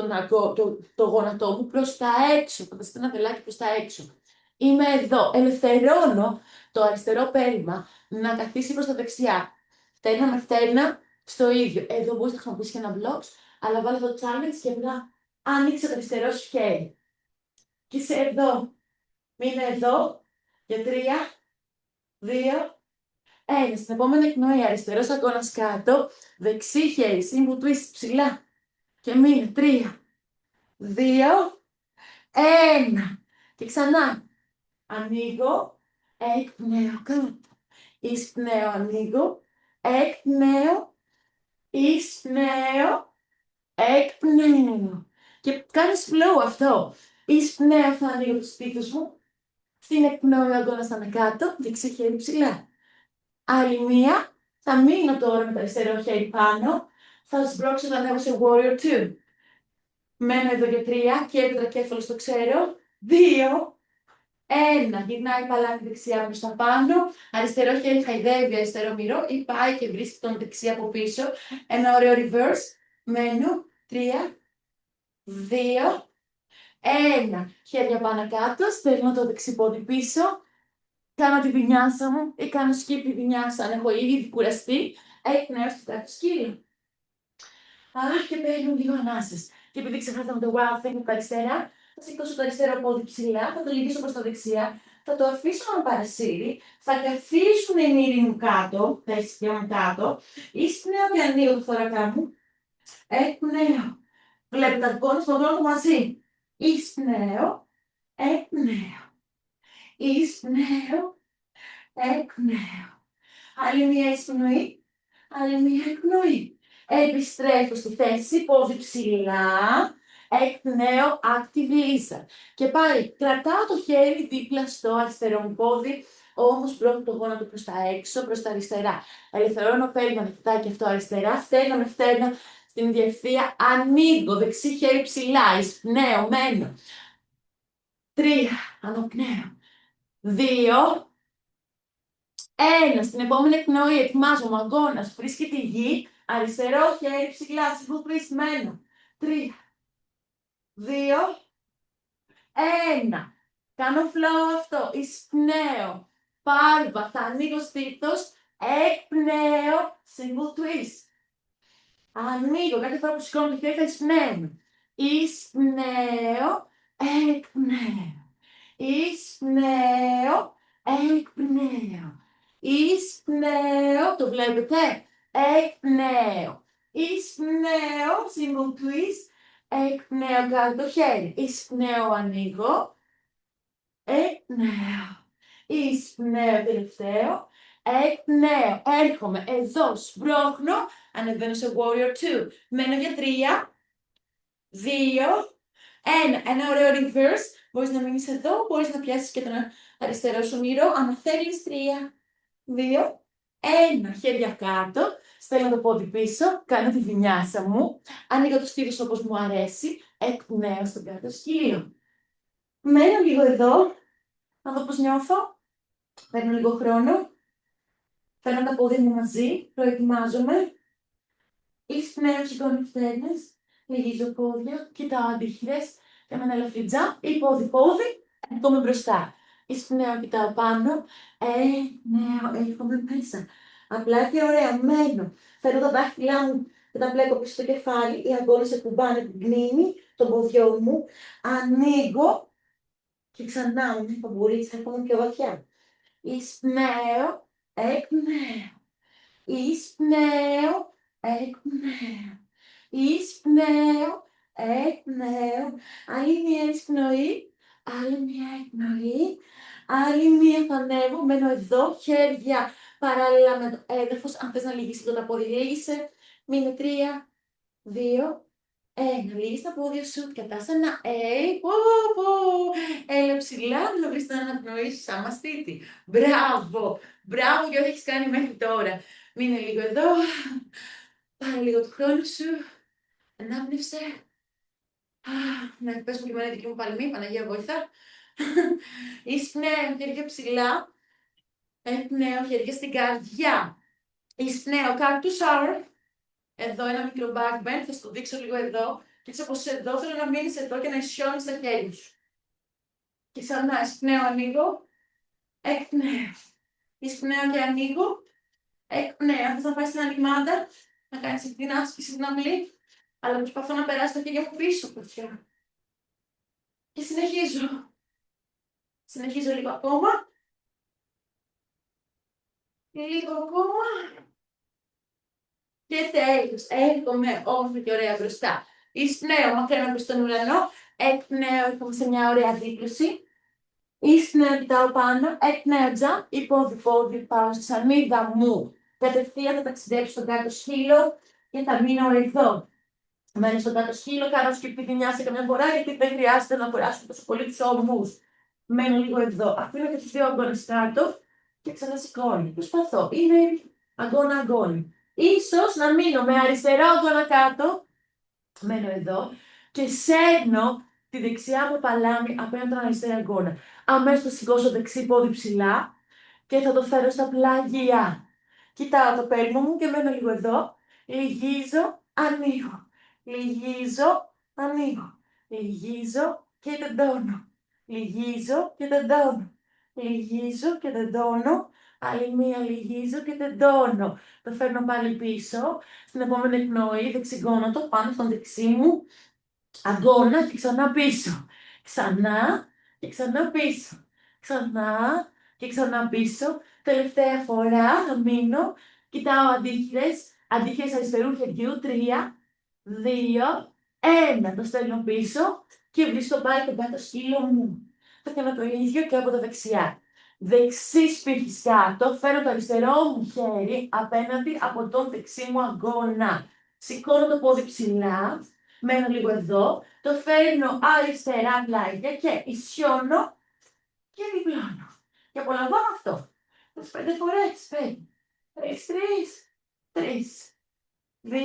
το γόνατό μου προς τα έξω. Φανταστείτε ένα βελάκι προς τα έξω. Είμαι εδώ. Ελευθερώνω το αριστερό πέλμα να καθίσει προς τα δεξιά. Φτέρνα με φτέρνα στο ίδιο. Εδώ μπορείς να χρησιμοποιήσεις και ένα blocks, αλλά βάλω το challenge και απλά άνοιξε το αριστερό σου χέρι. Και είσαι εδώ. Μείνε εδώ. Για 3, 2, 1. Στην επόμενη εκπνοή, αριστερός αγώνας κάτω. Δεξί χέρι, symbol twist ψηλά. Και μείνε. 3, 2, 1. Και ξανά. Ανοίγω. Εκπνέω κάτω. Εισπνέω, ανοίγω. Εκπνέω. Εισπνέω. Εκπνέω. Και κάνεις flow αυτό. Εισπνέω, θα ανοίγω τους στήθους μου. Στην εκπνοή ο αγώνας θα είναι κάτω, δεξί χέρι ψηλά. Άλλη μία, θα μείνω τώρα με το αριστερό χέρι πάνω, θα σμπρώξω, θα ανέβω σε warrior 2. Μένω εδώ για 3, κέντρα κέφαλο στο ξέρω, 2, 1. Γυρνάει παλάτι δεξιά προς τα πάνω, αριστερό χέρι χαϊδεύει αριστερό μυρό ή πάει και βρίσκει τον δεξί από πίσω. Ένα ωραίο reverse, μένω, 3, 2, 1. Χέρια πάνω κάτω, στέλνω το δεξί πόδι πίσω. Κάνω τη βινιάσα μου ή κάνω skip τη βινιάσα αν έχω ήδη κουραστεί. Εκπνέω στο κάτω σκύλο. Αχ, και παίρνω λίγο ανάσες. Και επειδή ξεχάσαμε το wow thing από τα αριστερά, θα σηκώσω το αριστερό πόδι ψηλά, θα το λυγίσω προς τα δεξιά, θα το αφήσω να παρασύρει, θα καθίσουν οι μύροι μου κάτω, τα ισχύα μου κάτω, εισπνέω και ανοίγω το θωρακά μου. Εκπνέω. Βλέπετε τα κόνα στον δρόμο μαζί. Εισπνέω, εκπνέω. Εισπνέω, εκπνέω. Άλλη μία εισπνοή, άλλη μία εκπνοή. Επιστρέφω στη θέση, πόδι ψηλά, εκπνέω, active lizard. Και πάλι, κρατάω το χέρι δίπλα στο αριστερό μου πόδι, όμως μπρόχνω το γόνατο προς τα έξω, προς τα αριστερά. Ελευθερώνω, παίρνω να κοιτάει και αυτό αριστερά, φτέρνα με φτέρνα στην ίδια ευθεία, ανοίγω, δεξί χέρι ψηλά, εισπνέω, μένω. 3, αναπνέω. 2, 1. Στην επόμενη εκπνοή ετοιμάζομαι, αγώνας, βρίσκεται η γη, αριστερό χέρι ψηλά, συμπλουπισμένο. 3, 2, 1. Κάνω flow αυτό, εισπνέω, πάρβα, θα ανοίγω στήθος, εκπνέω, single twist. Ανοίγω, κάθε φορά που σηκώνω το χέρι θα εισπνέω. Εισπνέω, εκπνέω. Εισπνέω, εκπνέω. Εισπνέω, το βλέπετε, εκπνέω. Εισπνέω, single twist, εκπνέω κάτω το χέρι. Εισπνέω, ανοίγω, εκπνέω. Εισπνέω τελευταίο, εκπνέω. Έρχομαι εδώ, σπρώχνω, ανεβαίνω σε warrior 2. Μένω για 3, 2, 1. Ένα ωραίο reverse. Μπορείς να μείνεις εδώ, μπορείς να πιάσεις και τον αριστερό σου μύρο. Αν θέλεις, 3, 2, 1. Χέρια κάτω. Στέλνω το πόδι πίσω. Κάνω τη βινιάσα μου. Ανοίγω το στήθος όπως μου αρέσει. Εκπνέω στον κάτω σκύλο. Μένω λίγο εδώ. Να δω πώς νιώθω. Παίρνω λίγο χρόνο. Φέρνω τα πόδια μου μαζί. Προετοιμάζομαι. Εισπνέω, σηκώνω φτέρνες. Λυγίζω πόδια. Κοιτάω αντίχειρες. Και με ένα ελαφρύ jump ή πόδι-πόδι. Έρχομαι μπροστά. Εισπνέω, κοιτάω πάνω. Εκπνέω, έρχομαι μέσα. Απλά και ωραία, μένω. Φέρνω τα δάχτυλά μου και τα μπλέκω πίσω στο κεφάλι. Οι αγώνες ακουμπάνε την μνήμη των ποδιών μου. Ανοίγω και ξανά με παμπουρίτσα, έρχομαι πιο βαθιά. Εισπνέω, εκπνέω. Εισπνέω, εκπνέω. Εισπνέω, εκπνέω. Άλλη μία εισπνοή, άλλη μία εκπνοή, άλλη μία θα ανέβω, μένω εδώ, χέρια παράλληλα με το έδαφος, αν θες να λυγίσει το πόδι, λύγησε, μείνε 3, 2, 1, λύγεις τα πόδια σου, κατάστανα, έλα ψηλά, να βρεις την αναπνοή σου σαν μαστίτη. Μπράβο, μπράβο για ό,τι έχεις κάνει μέχρι τώρα. Μείνε λίγο εδώ, πάρε λίγο του χρόνου σου, ανάπνευσε. Να πες μου και δική μου παλμή, Παναγία βοηθά. Εισπνέω, χέρια ψηλά. Εκπνέω, χέρια στην καρδιά. Εισπνέω, cactus arm. Εδώ ένα μικρό back bend, θα στο δείξω λίγο εδώ. Και έτσι όπως εδώ, θέλω να μείνεις εδώ και να ισιώνεις τα χέρια σου. Και ξανά, εισπνέω, ανοίγω. Εκπνέω. Εισπνέω και ανοίγω. Εκπνέω. Αν θες να πάει στην αλιμάντα, να κάνεις την άσκηση στην αυλή. Αλλά προσπαθώ να περάσω τα χέρια μου πίσω, παιδιά. Και συνεχίζω. Συνεχίζω λίγο ακόμα. Λίγο ακόμα. Και τέλος. Έρχομαι όμορφα και ωραία μπροστά. Εισπνέω, μακραίνω προς τον ουρανό. Εκπνέω, έρχομαι σε μια ωραία δίπλωση. Εισπνέω, κοιτάω πάνω. Εκπνέω, jump. Η πόδι-πόδι πάω στη σανίδα μου. Κατευθείαν θα ταξιδέψω στον κάτω σκύλο και θα μείνω εδώ. Μένω στον κάτω σκύλο, κάνω σκυπτιδινιά σε καμιά φορά, γιατί δεν χρειάζεται να κουράσω τόσο πολύ τους ώμους. Μένω λίγο εδώ. Αφήνω και τους δύο αγκώνες κάτω και ξανασηκώνω. Προσπαθώ. Είναι αγκώνα-αγκώνη. Ίσως να μείνω με αριστερό αγκώνα κάτω. Μένω εδώ και σέρνω τη δεξιά μου παλάμη απέναντι τον αριστερό αγκώνα. Αμέσως θα σηκώσω δεξί πόδι ψηλά και θα το φέρω στα πλάγια. Κοιτάω το πέλμο μου και μένω λίγο εδώ. Λυγίζω, ανοίγω. Λυγίζω, ανοίγω. Λυγίζω και τεντώνω. Λυγίζω και τεντώνω. Λυγίζω και τεντώνω. Άλλη μία λυγίζω και τεντώνω. Το φέρνω πάλι πίσω. Στην επόμενη εκπνοή δεξιγώνω το πάνω στον δεξί μου αγκώνα και ξανά πίσω. Ξανά και ξανά πίσω. Ξανά και ξανά πίσω. Τελευταία φορά θα μείνω. Κοιτάω αντίχειρες. Αντίχειρες αριστερού χεριού. 3, 2, 1. Το στέλνω πίσω και βρίσκω πάλι τον κάτω σκύλο μου. Θα κάνω το ίδιο και από τα δεξιά. Δεξί σπίτι κάτω. Φέρω το αριστερό μου χέρι απέναντι από τον δεξί μου αγκώνα. Σηκώνω το πόδι ψηλά. Μένω λίγο εδώ. Το φέρνω αριστερά πλάγια και ισιώνω και διπλώνω. Και απολαμβάνω αυτό. 5 φορές. 5, 3, 2,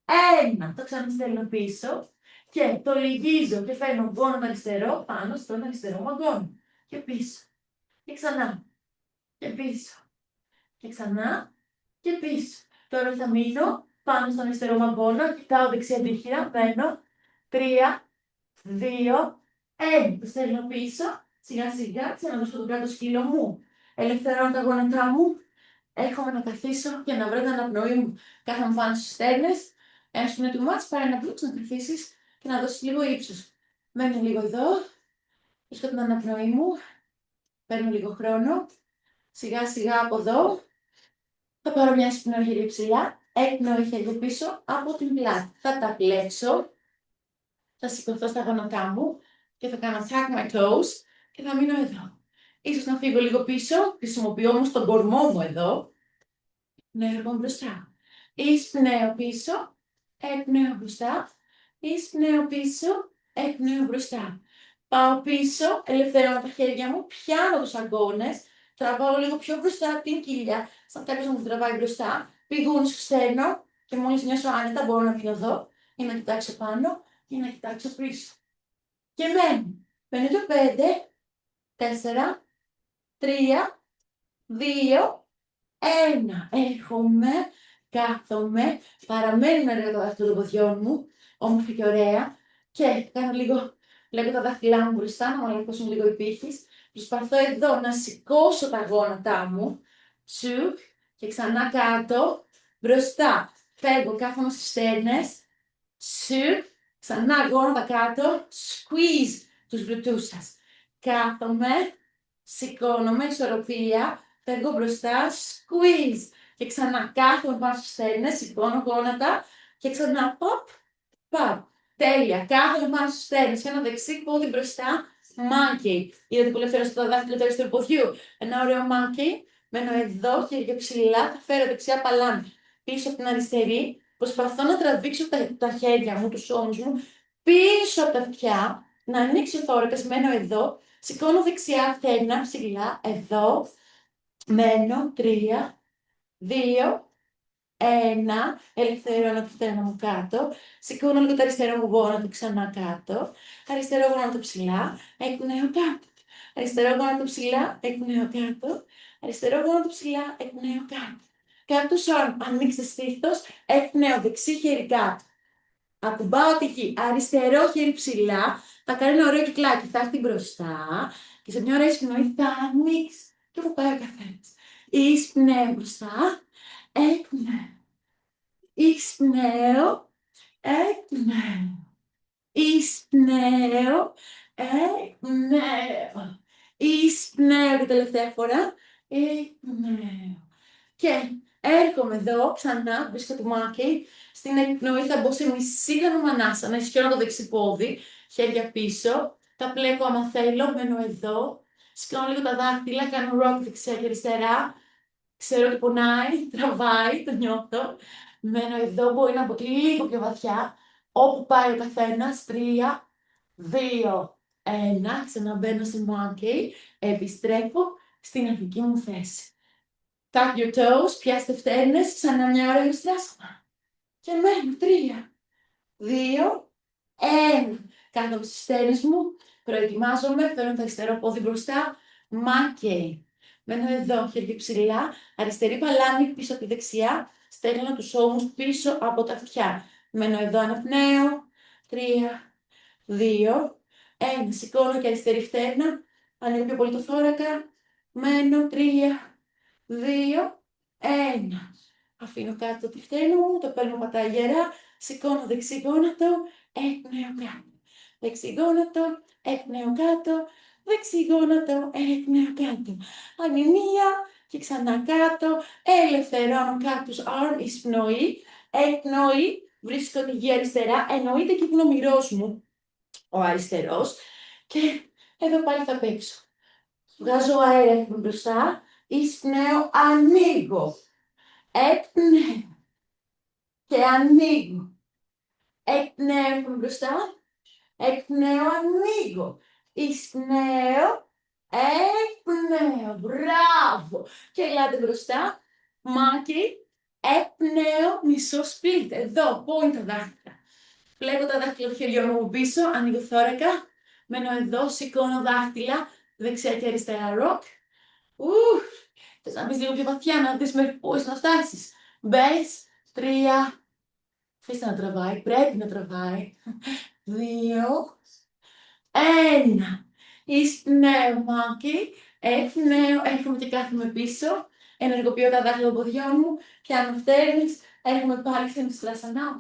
1. Το ξαναστέλνω πίσω και το λυγίζω και φέρνω αγκώνα αριστερό πάνω στον αριστερό μου αγκώνα. Και πίσω. Και ξανά. Και πίσω. Και ξανά. Και πίσω. Τώρα θα μείνω πάνω στον αριστερό μου αγκώνα. Κοιτάω δεξιά αντίχειρα. Μένω. 3, 2, 1. Το στέλνω πίσω. Σιγά σιγά ξαναδώσω τον κάτω σκύλο μου. Ελευθερώνω τα γόνατά μου. Έρχομαι να καθίσω και να βρω την αναπνοή μου. Κάθομαι πάνω στις στέρνες. Ένα σου είναι του μάτς, πάρε ένα μπλουξ να καθίσεις και να δώσεις λίγο ύψος. Μένω λίγο εδώ. Βρίσκω την αναπνοή μου. Παίρνω λίγο χρόνο. Σιγά σιγά από εδώ. Θα πάρω μια σπινό χέρια ψηλά. Έκπνοη χέρια πίσω από την πλάτη. Θα τα πλέξω. Θα σηκωθώ στα γόνατά μου και θα κάνω tuck my toes και θα μείνω εδώ. Ίσως να φύγω λίγο πίσω, χρησιμοποιώ όμως τον κορμό μου εδώ. Ναι, έρχομαι μπροστά. Εισπνέω πίσω, εκπνέω μπροστά. Εισπνέω πίσω, εκπνέω μπροστά. Πάω πίσω, ελευθερώνω τα χέρια μου, πιάνω τους αγκώνες, τραβάω λίγο πιο μπροστά την κοιλιά, σαν κάποιος να μου τραβάει μπροστά. Πηγούνι στο στέρνο και μόλις νιώσω άνετα μπορώ να μείνω εδώ ή να κοιτάξω πάνω ή να κοιτάξω πίσω. Και μένω το 5, 4, 3, 2, 1. Έρχομαι, κάθομαι, παραμένω ωραία το δάχτυλο των ποδιών μου, όμορφα και ωραία, και κάνω λίγο, λέγω τα δάχτυλά μου μπροστά, να μαλακώσουν λίγο οι πύχες. Προσπαθώ εδώ να σηκώσω τα γόνατά μου, τσουκ, και ξανά κάτω, μπροστά. Φεύγω, κάθομαι στις στέρνες, τσουκ, ξανά γόνατα κάτω, squeeze τους γλουτούς σας. Κάθομαι, σηκώνομαι, ισορροπία, φεύγω μπροστά, squeeze. Και ξανά κάθομαι πάνω στις στέρνες, σηκώνω γόνατα και ξανά pop, pop. Τέλεια. Κάθομαι πάνω στους στέρνους. Ένα δεξί πόδι μπροστά. Monkey. Είδατε που ελευθερώσω το δάχτυλο του αριστερού ποδιού. Ένα ωραίο monkey. Μένω εδώ, χέρια ψηλά. Θα φέρω δεξιά παλάμη πίσω από την αριστερή. Προσπαθώ να τραβήξω τα χέρια μου, τους ώμους μου, πίσω από τα αυτιά. Να ανοίξει ο θώρακας. Μένω εδώ. Σηκώνω δεξιά φτέρνα ψηλά. Εδώ. Μένω. 3, 2, 1, ελευθερώνω το φτέρνα μου κάτω, σηκώνω λίγο το αριστερό μου γόνατο ξανά κάτω, αριστερό γόνατο ψηλά, εκπνέω κάτω, αριστερό γόνατο ψηλά, εκπνέω κάτω, αριστερό γόνατο ψηλά, εκπνέω κάτω. Κάτω σώρμα, ανοίξτε στήθος, εκπνέω δεξί χέρι κάτω. Ακουμπάω τη γη, αριστερό χέρι ψηλά, θα κάνω ένα ωραίο κυκλάκι, θα έρθει μπροστά και σε μια ωραία εισπνοή θα ανοίξει. Και όπου πάει ο καθένας. Εισπνέω μπροστά, εκπνέω. Εισπνέω, εκπνέω. Εισπνέω, εκπνέω. Εισπνέω και τελευταία φορά, εκπνέω. Και έρχομαι εδώ ξανά, βρίσκω το μάκι, στην εκπνοή θα μπω σε μισή χανομανάσα, να ισχύω το δεξί πόδι, χέρια πίσω, τα πλέκω άμα θέλω, μένω εδώ, σηκώνω λίγο τα δάχτυλα, κάνω rock δεξιά και αριστερά, ξέρω ότι πονάει, τραβάει, το νιώθω. Μένω εδώ, μπορεί να μπω λίγο πιο βαθιά. Όπου πάει ο καθένας, 3, 2, 1. Ξαναμπαίνω στη monkey. Επιστρέφω στην αρχική μου θέση. Tap your toes, πιάστε φτέρνες, ξανά μια ώρα στράσμα. Και μένω, 3, 2, 1. Κάθομαι στις φτέρνες μου, προετοιμάζομαι, φέρνω το αριστερό πόδι μπροστά, monkey. Μένω εδώ, χέρια ψηλά, αριστερή παλάμη πίσω από τη δεξιά, στέλνω τους ώμους πίσω από τα αυτιά. Μένω εδώ, αναπνέω, 3, 2, 1. Σηκώνω και αριστερή φτέρνα, ανοίγω πιο πολύ το θώρακα, μένω, 3, 2, 1. Αφήνω κάτω τη φτέρνα μου, το παίρνω πατάει γερά, σηκώνω δεξί γόνατο, εκπνέω κάτω. Δεξί γόνατο, εκπνέω κάτω, δεξί γόνατο, εκπνέω κάτω. Άλλη μία και ξανά κάτω, ελευθερώνω cactus arm, εισπνοή, εκπνοή, βρίσκω τη γη αριστερά, εννοείται και είναι ο μυρός μου, ο αριστερός, και εδώ πάλι θα παίξω. Βγάζω αέρα, έρχομαι μπροστά, εισπνέω, ανοίγω, εκπνέω και ανοίγω. Εκπνέω, έρχομαι μπροστά, εκπνέω, ανοίγω. Εισπνέω, εκπνέω, μπράβο. Και ελάτε μπροστά, μάκι, εκπνέω, μισό split. Εδώ, πού είναι τα δάχτυλα. Πλέκω τα δάχτυλα του χεριών μου πίσω, ανοίγω θώρακα, μένω εδώ, σηκώνω δάχτυλα, δεξιά και αριστερά ροκ. Θες να μπεις λίγο πιο βαθιά, να δεις μέχρι πού είσαι να φτάσεις. Μπες, 3, αφήστε να τραβάει, πρέπει να τραβάει. 2, 1. Εισπνέω, μάκι, εκπνέω, έρχομαι και κάθομαι πίσω, ενεργοποιώ τα δάχτυλα των ποδιών μου, πιάνω φτέρνεις, έρχομαι πάλι στην στρασανά.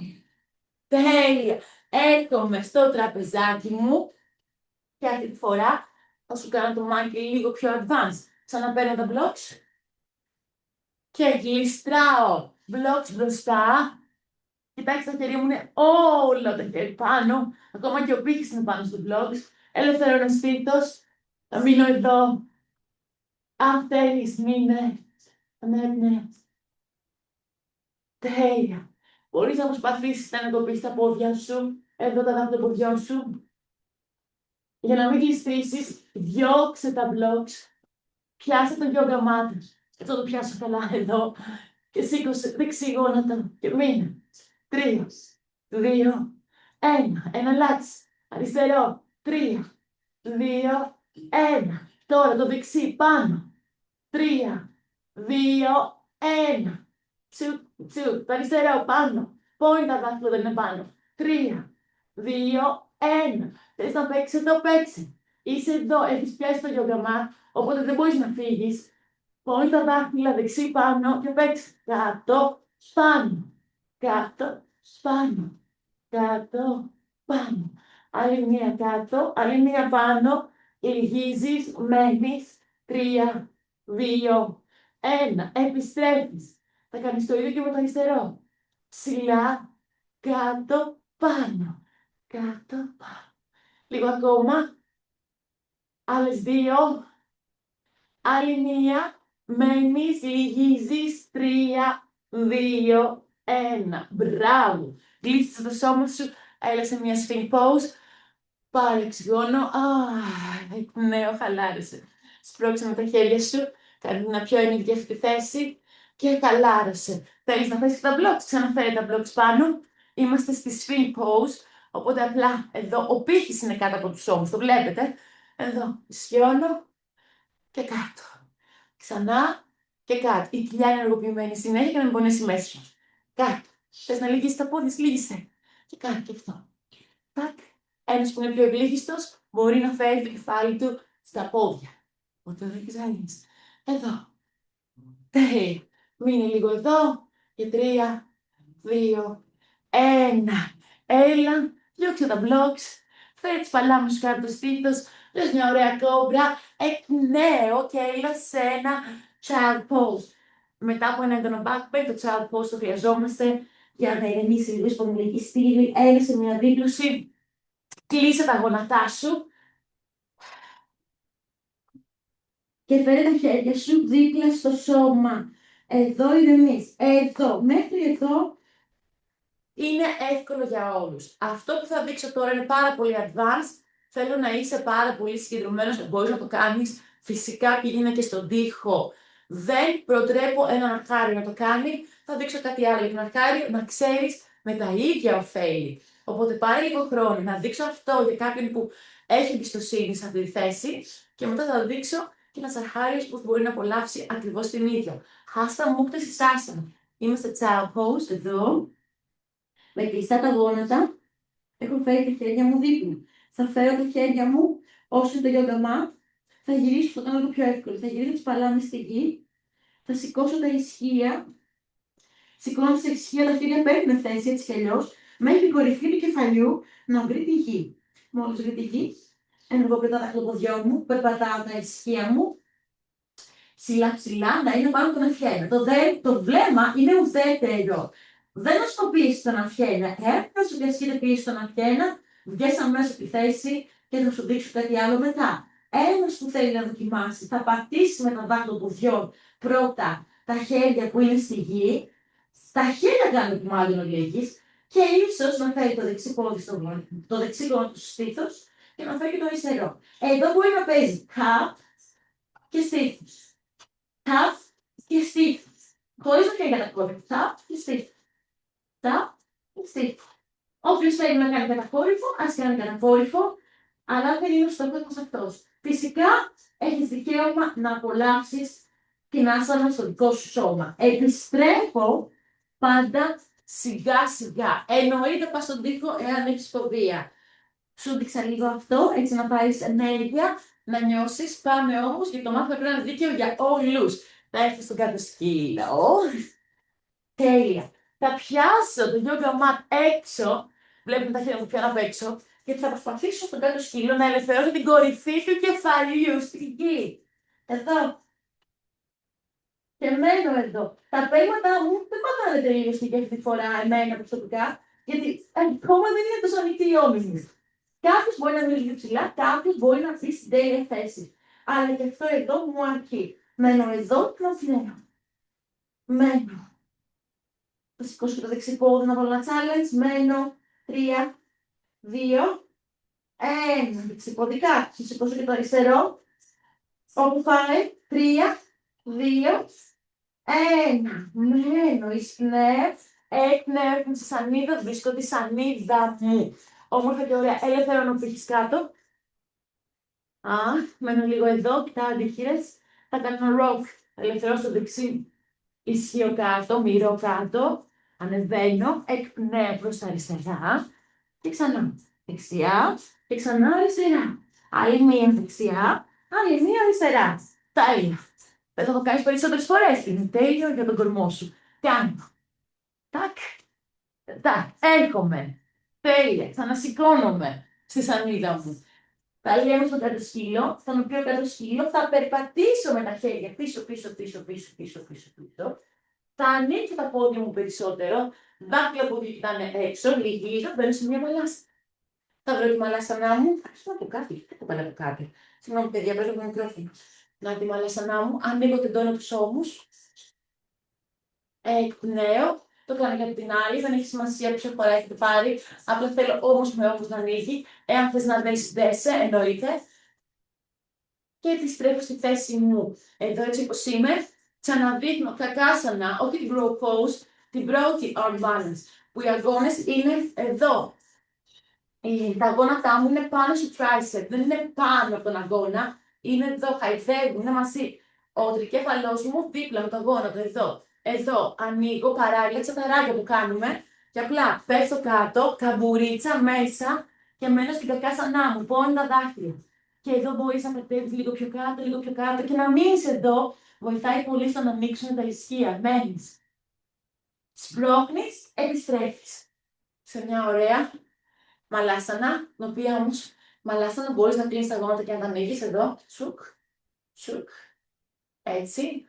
Τέλεια! Έρχομαι στο τραπεζάκι μου και αυτή τη φορά θα σου κάνω το μάκι λίγο πιο advanced. Ξαναπαίρνω τα blocks και γλιστράω blocks μπροστά. Κοιτάξτε, τα χέρια μου είναι όλα τα χέρια πάνω. Ακόμα και ο πύχης είναι πάνω στο blocks. Ελευθερώνω στήθος. Θα μείνω εδώ. Αν θέλεις, μείνε. Ναι. Τέλεια. Μπορείς να προσπαθήσεις να ενεργοποιήσεις τα πόδια σου. Εδώ τα δάχτυλα των ποδιών σου. Για να μην γλιστρήσεις, διώξε τα blocks. Πιάσε το yoga mat. Αυτό το πιάσω καλά εδώ. Και σήκωσε δεξί γόνατο. Και μείνε. 3, 2, 1. Εναλλάξ. Αριστερό. 3, 2, 1. Τώρα το δεξί πάνω. 3, 2, 1. Τσου. Το αριστερό πάνω. Πόιντα τα δάχτυλα δεν είναι πάνω. 3, 2, 1. Θες να παίξεις εδώ, παίξε. Είσαι εδώ, έχεις πιάσει το yoga mat, οπότε δεν μπορείς να φύγεις. Πόιντα τα δάχτυλα δεξί πάνω και παίξε. Κάτω, πάνω. Κάτω, πάνω. Κάτω, πάνω. Άλλη μία κάτω, άλλη μία πάνω. Λυγίζεις, μένεις. 3, 2, 1. Επιστρέφεις. Θα κάνεις το ίδιο και με το αριστερό. Ψηλά, κάτω, πάνω. κάτω, λίγο ακόμα, άλλες 2, άλλη 1, μένεις, λυγίζεις, 3, 2, 1, μπράβο, κλείσεις το σώμα σου, έλα σε μια sphinx pose, πάρε οξυγόνο, εκπνέω, χαλάρωσε. Σπρώξε με τα χέρια σου, κάνε μια πιο ενεργή αυτή τη θέση και χαλάρωσε. Θέλεις να θέσεις τα blocks, ξαναφέρε τα blocks πάνω. Είμαστε στη sphinx pose, οπότε απλά εδώ ο πύχης είναι κάτω από τους ώμους, το βλέπετε. Εδώ ισιώνω και κάτω. Ξανά και κάτω. Η κοιλιά είναι ενεργοποιημένη συνέχεια και να μην πονέσει μέσα. Κάτω. Θες να λυγίσεις τα πόδια, λύγισε. Και κάτω και αυτό. Τάκ. Ένας που είναι πιο ευλίγιστος μπορεί να φέρει το κεφάλι του στα πόδια. Οπότε δεν ξέρεις. Εδώ. Τέλεια. Μείνε λίγο εδώ. Και 3, 2, 1. Έλα. Διώξε τα blocks. Φέρε τις παλάμες σου κάτω το στήθος. Δες μια ωραία κόμπρα. Εκπνέω και έλα σε ένα child pose. Μετά από ένα έντονο back bend, το child pose το χρειαζόμαστε για να ηρεμήσει λίγο η σπονδυλική στήλη. Έλα σε μια δίπλωση. Κλείσε τα γόνατά σου και φέρε τα χέρια σου δίπλα στο σώμα. Εδώ ηρεμείς. Εδώ. Μέχρι εδώ είναι εύκολο για όλους. Αυτό που θα δείξω τώρα είναι πάρα πολύ advanced. Θέλω να είσαι πάρα πολύ συγκεντρωμένος. Μπορείς να το κάνεις. Φυσικά πήγαινε και στον τοίχο. Δεν προτρέπω έναν αρχάριο να το κάνει. Θα δείξω κάτι άλλο για τον αρχάριο να ξέρεις με τα ίδια ωφέλη. Οπότε πάρε λίγο χρόνο να δείξω αυτό για κάποιον που έχει εμπιστοσύνη σε αυτή τη θέση και μετά θα δείξω και ένας αρχάριος που μπορεί να απολαύσει ακριβώς την ίδια. Χάστα μούκτα σάσανα. Είμαστε child pose εδώ. Με κλειστά τα γόνατα. Έχω φέρει τα χέρια μου δίπλα. Θα φέρω τα χέρια μου όσο το yoga mat. Θα γυρίσω, θα το κάνω λίγο πιο εύκολο. Θα γυρίσω τις παλάμες στη γη. Θα σηκώσω τα ισχύα. Σηκώνω τα ισχύα, τα χέρια παίρνουν θέση έτσι κι αλλιώς. Μέχρι την κορυφή του κεφαλιού να βρει τη γη. Μόλις βρει τη γη, ενεργοποιώ τα δαχτυλοποδιών μου, περπατάω τα ισχύα μου. Ψηλά ψηλά να είναι πάνω από τον αυχένα. Το βλέμμα είναι ουδέτερο. Δεν ασκοπείς τον αυχένα. Έρχεται να σου διασχείται πίσω στον αυχένα, βγες αμέσως από τη θέση και θα σου δείξω κάτι άλλο μετά. Ένας που θέλει να δοκιμάσει θα πατήσει με τα δάχτυλοποδιών πρώτα τα χέρια που είναι στη γη. Τα χέρια κάνουν το μάλλον ολίγης και ίσως να φέρει το δεξί πόδι στο γόνι, το δεξί γόνι του στήθος και να φέρει και το αριστερό. Εδώ μπορεί να παίζει cup και στήθος. Tap και στήθος. Χωρίς να φέρει κατακόρυφο. Tap και στήθος. Tap και στήθος. Όποιος θέλει να κάνει κατακόρυφο, ας κάνει κατακόρυφο, αλλά δεν είναι ο στόχος μας αυτός. Φυσικά, έχεις δικαίωμα να απολαύσεις την άσανα στο δικό σου σώμα. Επιστρέφω πάντα σιγά σιγά. Εννοείται πας στον τοίχο εάν έχεις φοβία. Σου δείξα λίγο αυτό, έτσι να πάρεις ενέργεια, να νιώσεις. Πάμε όμως και το μάθημα πρέπει να είναι δίκαιο για όλους. Θα έρθει στον κάτω σκύλο. Τέλεια. Θα πιάσω το yoga mat έξω. Βλέπετε τα χέρια μου πιάνω απ' έξω. Και θα προσπαθήσω στον κάτω σκύλο να ελευθερώσω την κορυφή του κεφαλιού στη γη. Εδώ. Και μένω εδώ. Τα πέγματα μου δεν πατάνε τελείως και αυτή τη φορά εμένα προσωπικά. Γιατί ακόμα δεν είναι τόσο ανοιχτή η ώμη μου. Κάποιος μπορεί να μείνει πιο ψηλά, κάποιος μπορεί να βρει στην τέλεια θέση. Αλλά και αυτό εδώ μου αρκεί. Μένω εδώ και να μένω. Θα σηκώσω και το δεξί πόδι να βάλω ένα challenge. Μένω. 3, 2, 1. Δεξί πόδι κάτω. Θα σηκώσω και το αριστερό. Όπου πάει. 3, 2, 1. Μένω. Εισπνέω. Εκπνέω την σανίδα. Βρίσκω τη σανίδα μου. Όμορφα και ωραία. Ελευθερώνω που έχεις κάτω. Μένω λίγο εδώ. Κοιτάω αντίχειρες. Θα κάνω ένα rock. Ελευθερώσω το δεξί ισχύω κάτω, μυρώ κάτω, ανεβαίνω, εκπνέω προς τα αριστερά και ξανά δεξιά και ξανά αριστερά. Άλλη μία δεξιά, άλλη μία αριστερά. Τέλεια. Δεν θα το κάνεις περισσότερες φορές. Είναι τέλειο για τον κορμό σου. Κάνω. Τάκ. Τάκ. Έρχομαι. Τέλεια. Ξανασηκώνομαι στη σανίδα μου. Θα λέμε στο κάτω σκύλο, στον πιο κάτω σκύλο, θα περπατήσω με τα χέρια πίσω. Θα ανοίξω τα πόδια μου περισσότερο, δάχτυλα που κοιτάνε έξω, λυγίζω, μπαίνω σε μια μπαλάστα. Θα βρω τη μαλάσανά μου. Άρχισα να πω κάτι. Δεν θα πάω να πω κάτι. Συγγνώμη, παιδιά, παίζω το μικρόφωνο. Να τη μαλάσανά μου. Ανοίγω την τόνο του ώμους. Εκπνέω. Το κάνω για την άλλη. Δεν έχει σημασία ποια φορά έχετε πάρει. Απλά θέλω όμως με όμως να ανοίγει. Εάν θες να δέσεις, δέσε, εννοείται. Και επιστρέφω στη θέση μου. Εδώ έτσι όπως είμαι. Ξαναδείχνω κακάσανα, όχι την bro pose, την πρώτη arm balance. Που οι αγώνες είναι εδώ. Τα γόνατά μου είναι πάνω στο tricep, δεν είναι πάνω από τον αγώνα. Είναι εδώ, χαϊδεύουν, είναι μαζί. Ο τρικέφαλός μου δίπλα με το γόνατο, εδώ. Εδώ ανοίγω παράλληλα τσαταράκια που κάνουμε και απλά πέφτω κάτω, καμπουρίτσα μέσα και μένω στην κακάσανά μου, πόνι τα δάχτυλα. Και εδώ μπορείς να πετεύεις λίγο πιο κάτω και να μείνεις εδώ. Βοηθάει πολύ στο να ανοίξουν τα ισχύα. Μένεις. Σπρώχνεις, επιστρέφεις. Σε μια ωραία μαλάσανα, την οποία όμως μαλάσανα μπορείς να κλείνεις τα γόνατα και να τα ανοίγεις εδώ. Τσουκ, τσουκ. Έτσι.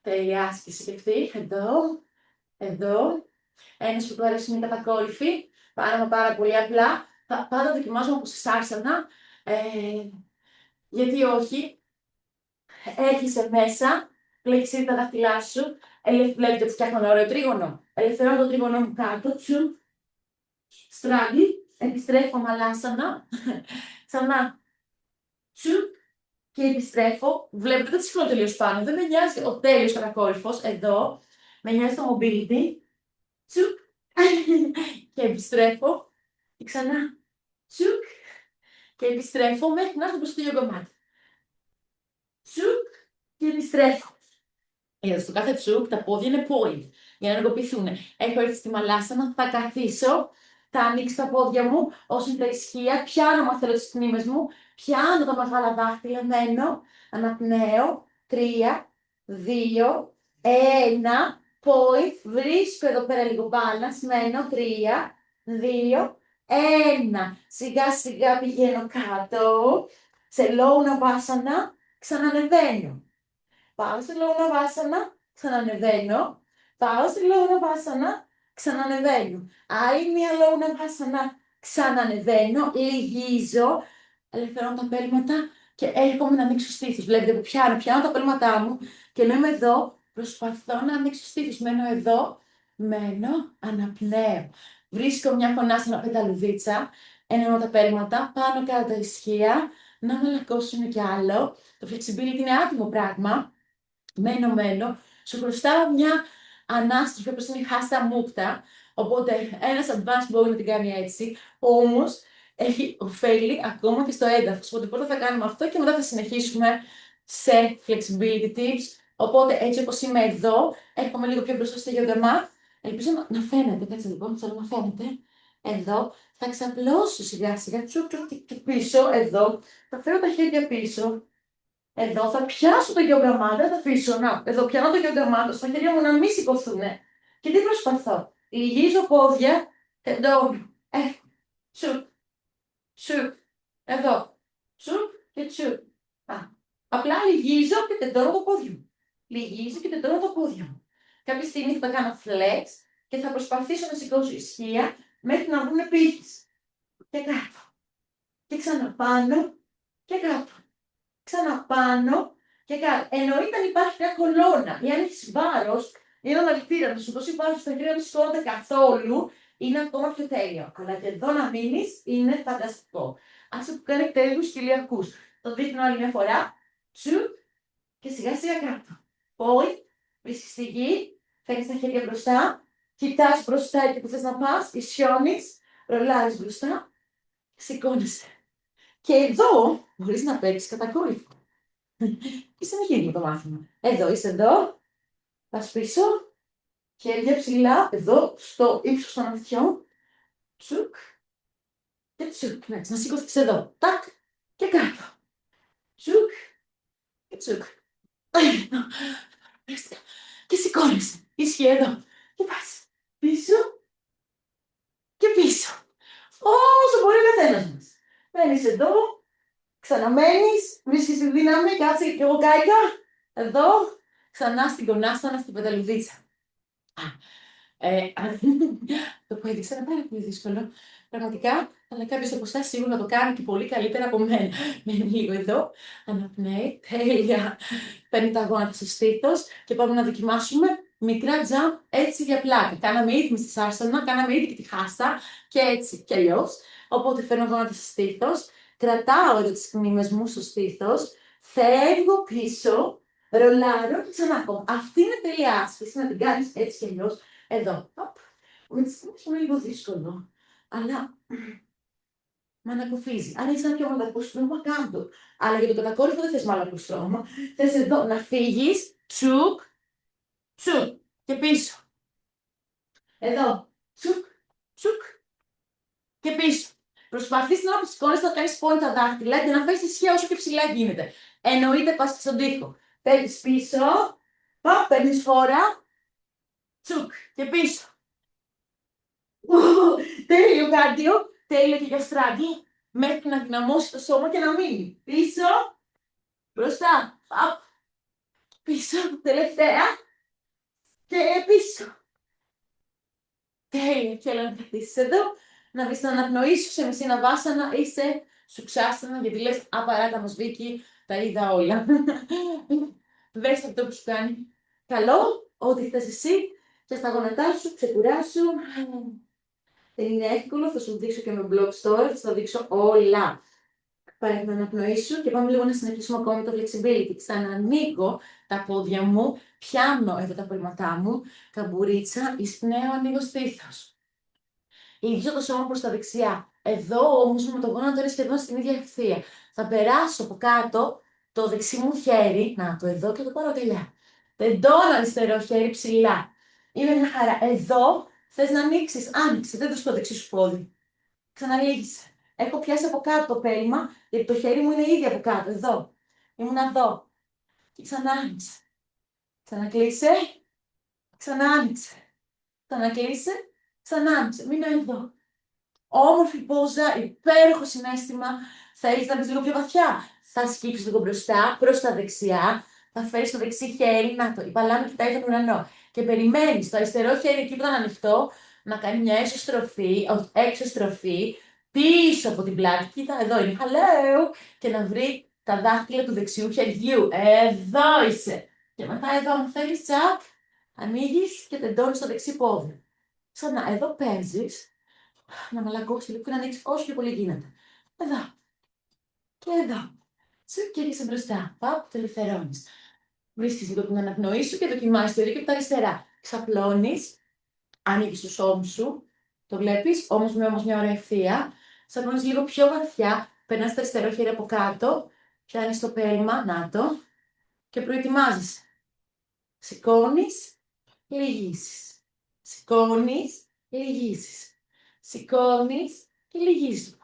Τέλεια άσκηση και αυτή. Εδώ, εδώ. Ένας που του αρέσει είναι κατακόρυφη. Πάρα πολύ απλά. Πάντα δοκιμάζω από σάρσανα. Γιατί όχι. Έρχεσαι μέσα, πλέξεις τα δάχτυλά σου. Βλέπετε ότι φτιάχνω ένα ωραίο τρίγωνο. Ελευθερώνω το τρίγωνο μου κάτω. Τσουκ. Στράγγι. Επιστρέφω μαλάσανα. Ξανά. Τσουκ. Και επιστρέφω. Βλέπετε δεν σηκώνω τελείως πάνω. Δεν με νοιάζει ο τέλειος κατακόρυφος. Εδώ. Με νοιάζει το mobility. Τσουκ. Και επιστρέφω. Και ξανά. Τσουκ. Και επιστρέφω μέχρι να έρθω προς το ίδιο κομμάτι. Τσουκ. Και επιστρέφω. Στο κάθε τσουκ τα πόδια είναι point. Για να ενεργοποιηθούν. Έχω έρθει στη μαλάσανα. Θα καθίσω. Θα ανοίξω τα πόδια μου όσο είναι τα ισχύα. Πιάνω μα θέλω τις κνήμες μου. Πιάνω τα μεγάλα δάχτυλα. Μένω. Αναπνέω. 3, 2, 1. Point. Βρίσκω εδώ πέρα λίγο balance. Μένω. 3, 2, 1. Σιγά σιγά πηγαίνω κάτω. Σε low navasana. Ξανανεβαίνω. Πάω στη low navasana. Ξανανεβαίνω. Πάω στη low navasana. Ξανανεβαίνω. Άλλη μία low navasana. Ξανανεβαίνω. Λυγίζω. Ελευθερώνω τα πέλματα και έρχομαι να ανοίξω στήθους. Βλέπετε που πιάνω τα πέλματά μου και ενώ είμαι εδώ, προσπαθώ να ανοίξω στήθους. Μένω εδώ, μένω, αναπνέω. Βρίσκω μια φωνάσανα πεταλουδίτσα, εννοώ τα πέλματα, πάνω κάτω τα ισχύα, να μαλακώσουμε κι άλλο. Το flexibility είναι άτιμο πράγμα. Μένω. Σου χρωστάω μια ανάστροφη όπως είναι η χάστα μούκτα. Οπότε ένας advanced μπορεί να την κάνει έτσι. Όμως έχει ωφέλη ακόμα και στο έδαφος. Οπότε πρώτα θα κάνουμε αυτό και μετά θα συνεχίσουμε σε flexibility tips. Οπότε έτσι όπως είμαι εδώ, έρχομαι λίγο πιο μπροστά στο yoga mat. Ελπίζω να φαίνεται. Κάτσε λοιπόν, θέλω να φαίνεται. Εδώ θα ξαπλώσω σιγά σιγά και πίσω. Εδώ θα φέρω τα χέρια πίσω. Εδώ θα πιάσω το yoga mat, δεν θα αφήσω. Να, εδώ πιάνω το yoga mat, στα χέρια μου να μην σηκωθούν. Και τι προσπαθώ. Λυγίζω πόδια, τεντώνω. Τσουπ, τσουπ. Εδώ. Τσουπ και τσουπ. Απλά λυγίζω και τεντώνω το πόδι μου. Λυγίζω και τεντώνω το πόδι μου. Κάποια στιγμή θα κάνω flex και θα προσπαθήσω να σηκώσω ισχύα μέχρι να βγουν πύχες. Και κάτω. Και ξαναπάνω και κάτω. Ξαναπάνω και κάτω. Εννοείται αν υπάρχει μια κολόνα ή αν έχει βάρος ή ένα αλητήρα να σου δώσει βάρος στα χέρια, δεν σηκώνονται καθόλου, είναι ακόμα πιο τέλειο. Αλλά και εδώ να μείνεις είναι φανταστικό. Άσε που κάνει τέλειους κοιλιακούς. Το δείχνω άλλη μια φορά. Τσουπ και σιγά σιγά κάτω. Πόη, βρίσκεις στη γη, φέρνεις τα χέρια μπροστά, κοιτάς μπροστά εκεί που θες να πας, ισιώνεις, ρολάρεις μπροστά, σηκώνεσαι. Και εδώ μπορείς να παίξεις κατακόρυφο. Και συνεχίζουμε το μάθημα. Εδώ είσαι εδώ, πας πίσω, χέρια ψηλά, εδώ, στο ύψος των αυτιών, τσουκ και τσουκ. Να σηκωθείς εδώ, τάκ και κάτω. Τσουκ και τσουκ. Και σηκώνεσαι, ισχύει εδώ. Και πας πίσω και πίσω. Όσο μπορεί ο καθένας μας. Μένεις εδώ, ξαναμένεις, βρίσκεις τη δύναμη, κάτσε και εγώ κάηκα. Εδώ, ξανά στην κονάσανα, στην πεταλουδίτσα. Το που έδειξα είναι πάρα πολύ δύσκολο. Πραγματικά Αλλά κάποιος από εσάς σίγουρα το κάνει και πολύ καλύτερα από μένα. Μένει λίγο εδώ, αναπνέει, τέλεια. Παίρνει τα γόνατα στο στήθος και πάμε να δοκιμάσουμε μικρά jump έτσι για πλάκα. Κάναμε ήδη στη σάρσανα, κάναμε ήδη και τη χάστα και έτσι κι αλλιώς. Οπότε φέρνω γόνατα στο στήθος, κρατάω εδώ τις κνήμες μου στο στήθος, φεύγω πίσω, ρολάρω και ξανά ακόμα. Αυτή είναι τέλεια άσκηση, να την κάνεις έτσι κι αλλιώς. Εδώ. Οπ. Με τις κνήμες είναι λίγο δύσκολο. Αλλά με ανακουφίζει. Αν είσαι ένα πιο μαλακό στρώμα, κάντο. Αλλά για το κατακόρυφο δεν θες μαλακό στρώμα. Θες εδώ να φύγεις, τσουκ, τσουκ και πίσω. Εδώ, τσουκ, τσουκ και πίσω. Προσπαθείς να σηκώνεις, να κάνεις πόνι τα δάχτυλα και να φέρεις ισχύα όσο πιο ψηλά γίνεται. Εννοείται πας και στον τοίχο. Παίρνεις πίσω, παίρνεις φόρα, τσουκ και πίσω. Τέλειο κάρδιο, τέλειο και για στράγγι, μέχρι να δυναμώσει το σώμα και να μείνει. Πίσω, μπροστά, πίσω, τελευταία και πίσω. Τέλεια, και έλα να καθίσεις εδώ, να βρεις να αναπνοήσεις σε μισή ναβάσανα ή σε σουξάσανα, γιατί λες απαράτα μας Βίκη, τα είδα όλα. Βρες αυτό που σου κάνει καλό, ό,τι θες εσύ, και στα γόνατά σου, ξεκουράσου. Δεν είναι εύκολο, θα σου δείξω και με blogs τώρα, θα σου δείξω όλα. Πάρε να αναπνοήσω και πάμε λίγο να συνεχίσουμε ακόμα το flexibility. Ξανανοίγω τα πόδια μου, πιάνω εδώ τα πέλματά μου, καμπουρίτσα, εισπνέω, ανοίγω στήθος. Λυγίζω το σώμα προς τα δεξιά. Εδώ όμως με το γόνατο είναι σχεδόν στην ίδια ευθεία. Θα περάσω από κάτω το δεξί μου χέρι, να το εδώ και το πάρω αγκαλιά. Τεντώνω αριστερό χέρι ψηλά. Είναι μια χαρά. Εδώ θες να ανοίξεις, άνοιξε, δεν το δεξί σου πόδι. Ξαναλύγησε. Έχω πιάσει από κάτω το πέλμα, γιατί το χέρι μου είναι ήδη από κάτω, εδώ. Ήμουν εδώ. Και ξανά άνοιξε. Ξανακλείσε. Ξανά άνοιξε. Ξανακλείσε. Ξανά άνοιξε. Μείνω εδώ. Όμορφη πόζα, υπέροχο συναίσθημα. Θέλεις να μπεις λίγο πιο βαθιά. Θα σκύψεις λίγο μπροστά, προς τα δεξιά. Θα φέρεις το δεξί χέρι, να το, η παλάμη κοιτάει τον ουρανό. Και περιμένεις το αριστερό χέρι εκεί που ήταν ανοιχτό να κάνει μια έσω στροφή, έξω στροφή, πίσω από την πλάτη. Κοίτα, εδώ είναι. Hello! Και να βρει τα δάχτυλα του δεξιού χεριού. Εδώ είσαι. Και μετά εδώ, αν θέλεις, τσακ, ανοίγεις και τεντώνεις το δεξί πόδι. Ξανά, εδώ παίζεις. Να μαλακώσει λίγο και να ανοίξει όσο πιο πολύ γίνεται. Εδώ. Και εδώ. Σου και έρχεσαι μπροστά. Παπ, το ελευθερώνεις. Βρίσκεις λίγο την αναπνοή σου και δοκιμάζεις το ίδιο και από τα αριστερά. Ξαπλώνεις, ανοίγεις τους ώμους σου. Το βλέπεις, όμως με μια ωραία ευθεία. Ξαπλώνεις λίγο πιο βαθιά. Περνάς το αριστερό χέρι από κάτω. Πιάνεις το πέλμα, να το. Και προετοιμάζεσαι. Σηκώνεις, λυγίσεις. Σηκώνεις, λυγίσεις. Σηκώνεις και λυγίζεις.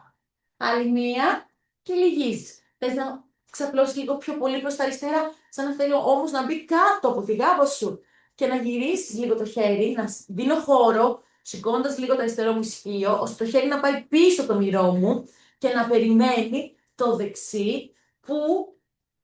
Άλλη μία και λυγίζεις. Θες να ξαπλώσεις λίγο πιο πολύ προς τα αριστερά, σαν να θέλω όμως να μπει κάτω από τη γάμπα σου και να γυρίσεις λίγο το χέρι, να δίνω χώρο, σηκώνοντας λίγο το αριστερό μου ισχύο, ώστε το χέρι να πάει πίσω από το μυρό μου και να περιμένει το δεξί που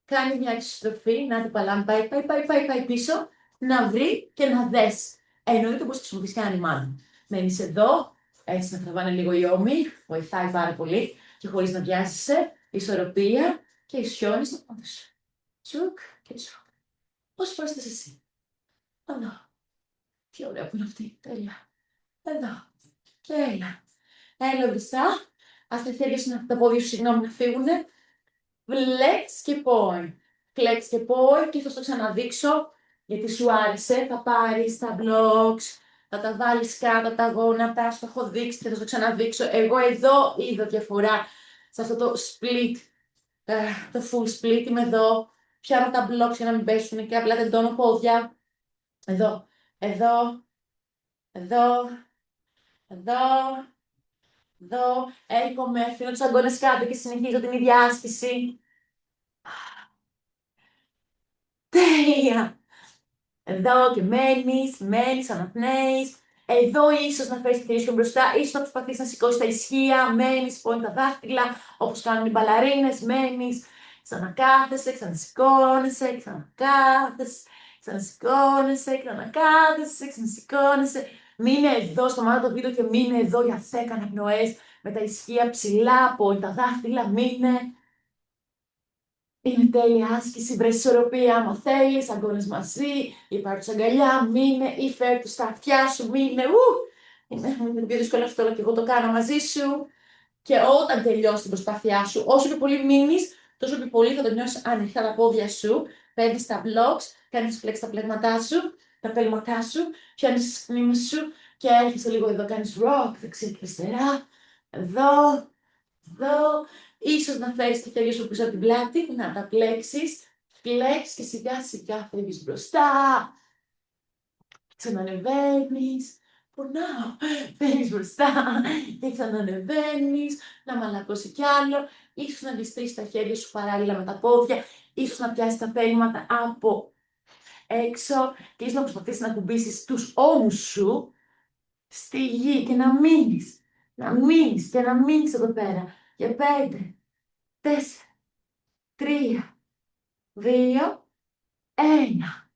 κάνει μια εξωστροφή, να την παλάμη, πάει πίσω, να βρει και να δέσει. Εννοείται πως χρησιμοποιείς και ένα ρημάδι. Μένεις εδώ, έτσι να τραβάνε λίγο οι ώμοι, βοηθάει πάρα πολύ και χωρίς να βιάζεσαι, ισορροπία και ισιώνεις το πόδι σου. Τσουκ και τσουκ. Πώς πρόσθεσαι εσύ. Εδώ. Τι ωραία που είναι αυτή. Τέλεια. Εδώ. Και έλα. Έλα μπροστά. Ας τα χέρια σου, τα πόδια σου, συγγνώμη, να φύγουνε. Flex και point. Flex και point και θα στο ξαναδείξω γιατί σου άρεσε. Θα πάρεις τα blocks, θα τα βάλεις κάτω τα γόνατα, σου έχω δείξει και θα στο ξαναδείξω. Εγώ εδώ είδα διαφορά σε αυτό το split, το full split. Είμαι εδώ, πιάνω τα blocks για να μην πέσουν και απλά τεντώνω πόδια. Εδώ, εδώ, εδώ, εδώ, εδώ. Έρχομαι, αφήνω τους αγκώνες κάτω και συνεχίζω την ίδια άσκηση. Τέλεια! Εδώ και μένεις, αναπνέεις. Εδώ ίσως να φέρεις τη χέρια σου μπροστά, ίσως να προσπαθείς να σηκώσεις τα ισχύα, μένεις, πόνει τα δάχτυλα, όπως κάνουν οι μπαλαρίνες, μένεις, ξανακάθεσαι, ξανασηκώνεσαι, ξανακάθεσαι, ξανασηκώνεσαι, ξανακάθεσαι, ξανασηκώνεσαι. Μείνε εδώ, σταμάτα το βίντεο και μείνε εδώ για 10 αναπνοές, με τα ισχύα ψηλά, από τα δάχτυλα, μείνε. Είναι τέλεια άσκηση, βρες ισορροπία άμα θέλεις, αγκώνες μαζί, ή πάρ' τους αγκαλιά, μείνε, ή φέρ' τους στα αυτιά σου, μείνε, είναι πιο δύσκολο αυτό, αλλά και εγώ το κάνω μαζί σου. Και όταν τελειώσει την προσπάθειά σου, όσο πιο πολύ μείνεις, τόσο πιο πολύ θα το νιώσεις ανοιχτά τα πόδια σου, παίρνεις τα blocks, κάνεις flex τα πλέγματά σου, τα πέλματά σου, πιάνεις τις κνήμες σου και έρχεσαι λίγο εδώ, κάνεις rock, δεξιά και αριστερά, εδώ, εδώ, ίσως να φέρεις τα χέρια σου πίσω από την πλάτη, να τα πλέξεις, flex και σιγά σιγά φεύγεις μπροστά, ξανανεβαίνεις, πονάω, φεύγεις μπροστά και ξανανεβαίνεις, να μαλακώσει κι άλλο, ίσως να αντιστήσεις τα χέρια σου παράλληλα με τα πόδια, ίσως να πιάσεις τα πέλματα από έξω και ίσως να προσπαθήσεις να κουμπίσεις τους ώμους σου στη γη και να μείνεις και να μείνεις εδώ πέρα για 5, 4, 3, 2, 1.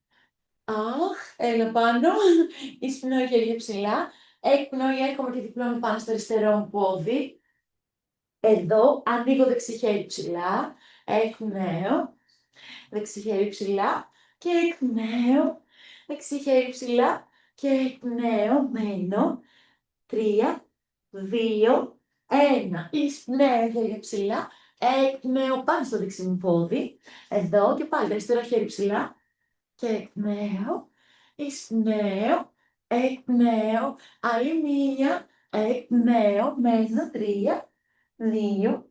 Αχ, έλα πάνω, εισπνέω χέρια ψηλά, εκπνοή, έρχομαι και διπλώνω πάνω στο αριστερό μου πόδι, εδώ, ανοίγω δεξί χέρι ψηλά, εκπνέω, δεξί χέρι ψηλά και εκπνέω, δεξί χέρι ψηλά και εκπνέω, μένω, 3, 2, 1, εισπνέω χέρια ψηλά, εκπνέω πάνω στο δεξί μου πόδι, εδώ και πάλι αριστερό χέρι ψηλά, και εκπνέω, εισπνέω, εκπνέω, άλλη μία, εκπνέω, μένω, 3, 2,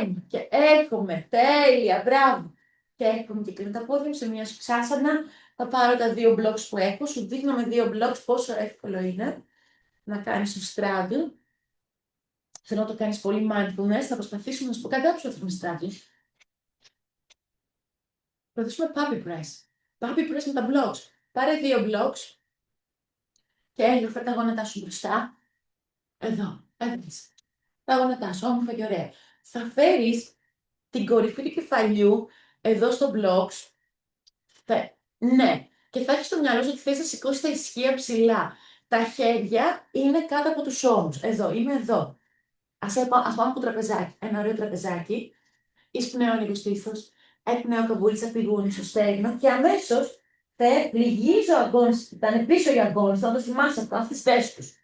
1 και έρχομαι, τέλεια, μπράβο. Και έρχομαι και κλείνω τα πόδια μου σε μια σουξάσανα, θα πάρω τα 2 blocks που έχω, σου δείχνω με 2 blocks πόσο εύκολο είναι να κάνεις το straddle. Θέλω να το κάνεις πολύ mindfulness, θα προσπαθήσουμε να σου πω κάτι άλλο που με straddle. Προσπαθήσουμε puppy press. Puppy press με τα blocks. Πάρε 2 blocks και έγραφε τα γόνατά σου μπροστά. Εδώ, έδειξε. Τα γόνατά σου, όμορφα και ωραία. Θα φέρεις την κορυφή του κεφαλιού εδώ στο blocks. Ναι, και θα έχεις στο μυαλό σου ότι θες να σηκώσεις τα ισχύα ψηλά. Τα χέρια είναι κάτω από τους ώμους. Εδώ, είμαι εδώ. Ας πάμε από το τραπεζάκι. Ένα ωραίο τραπεζάκι. Εισπνέω λίγο στήθος. Εκπνέω καμπούλιτσα, πηγούνι στο στέρνο και αμέσως πληγίζω αγκώνες. Ήταν πίσω οι αγκώνες, θα το θυμάσαι αυτό, αν θες τους.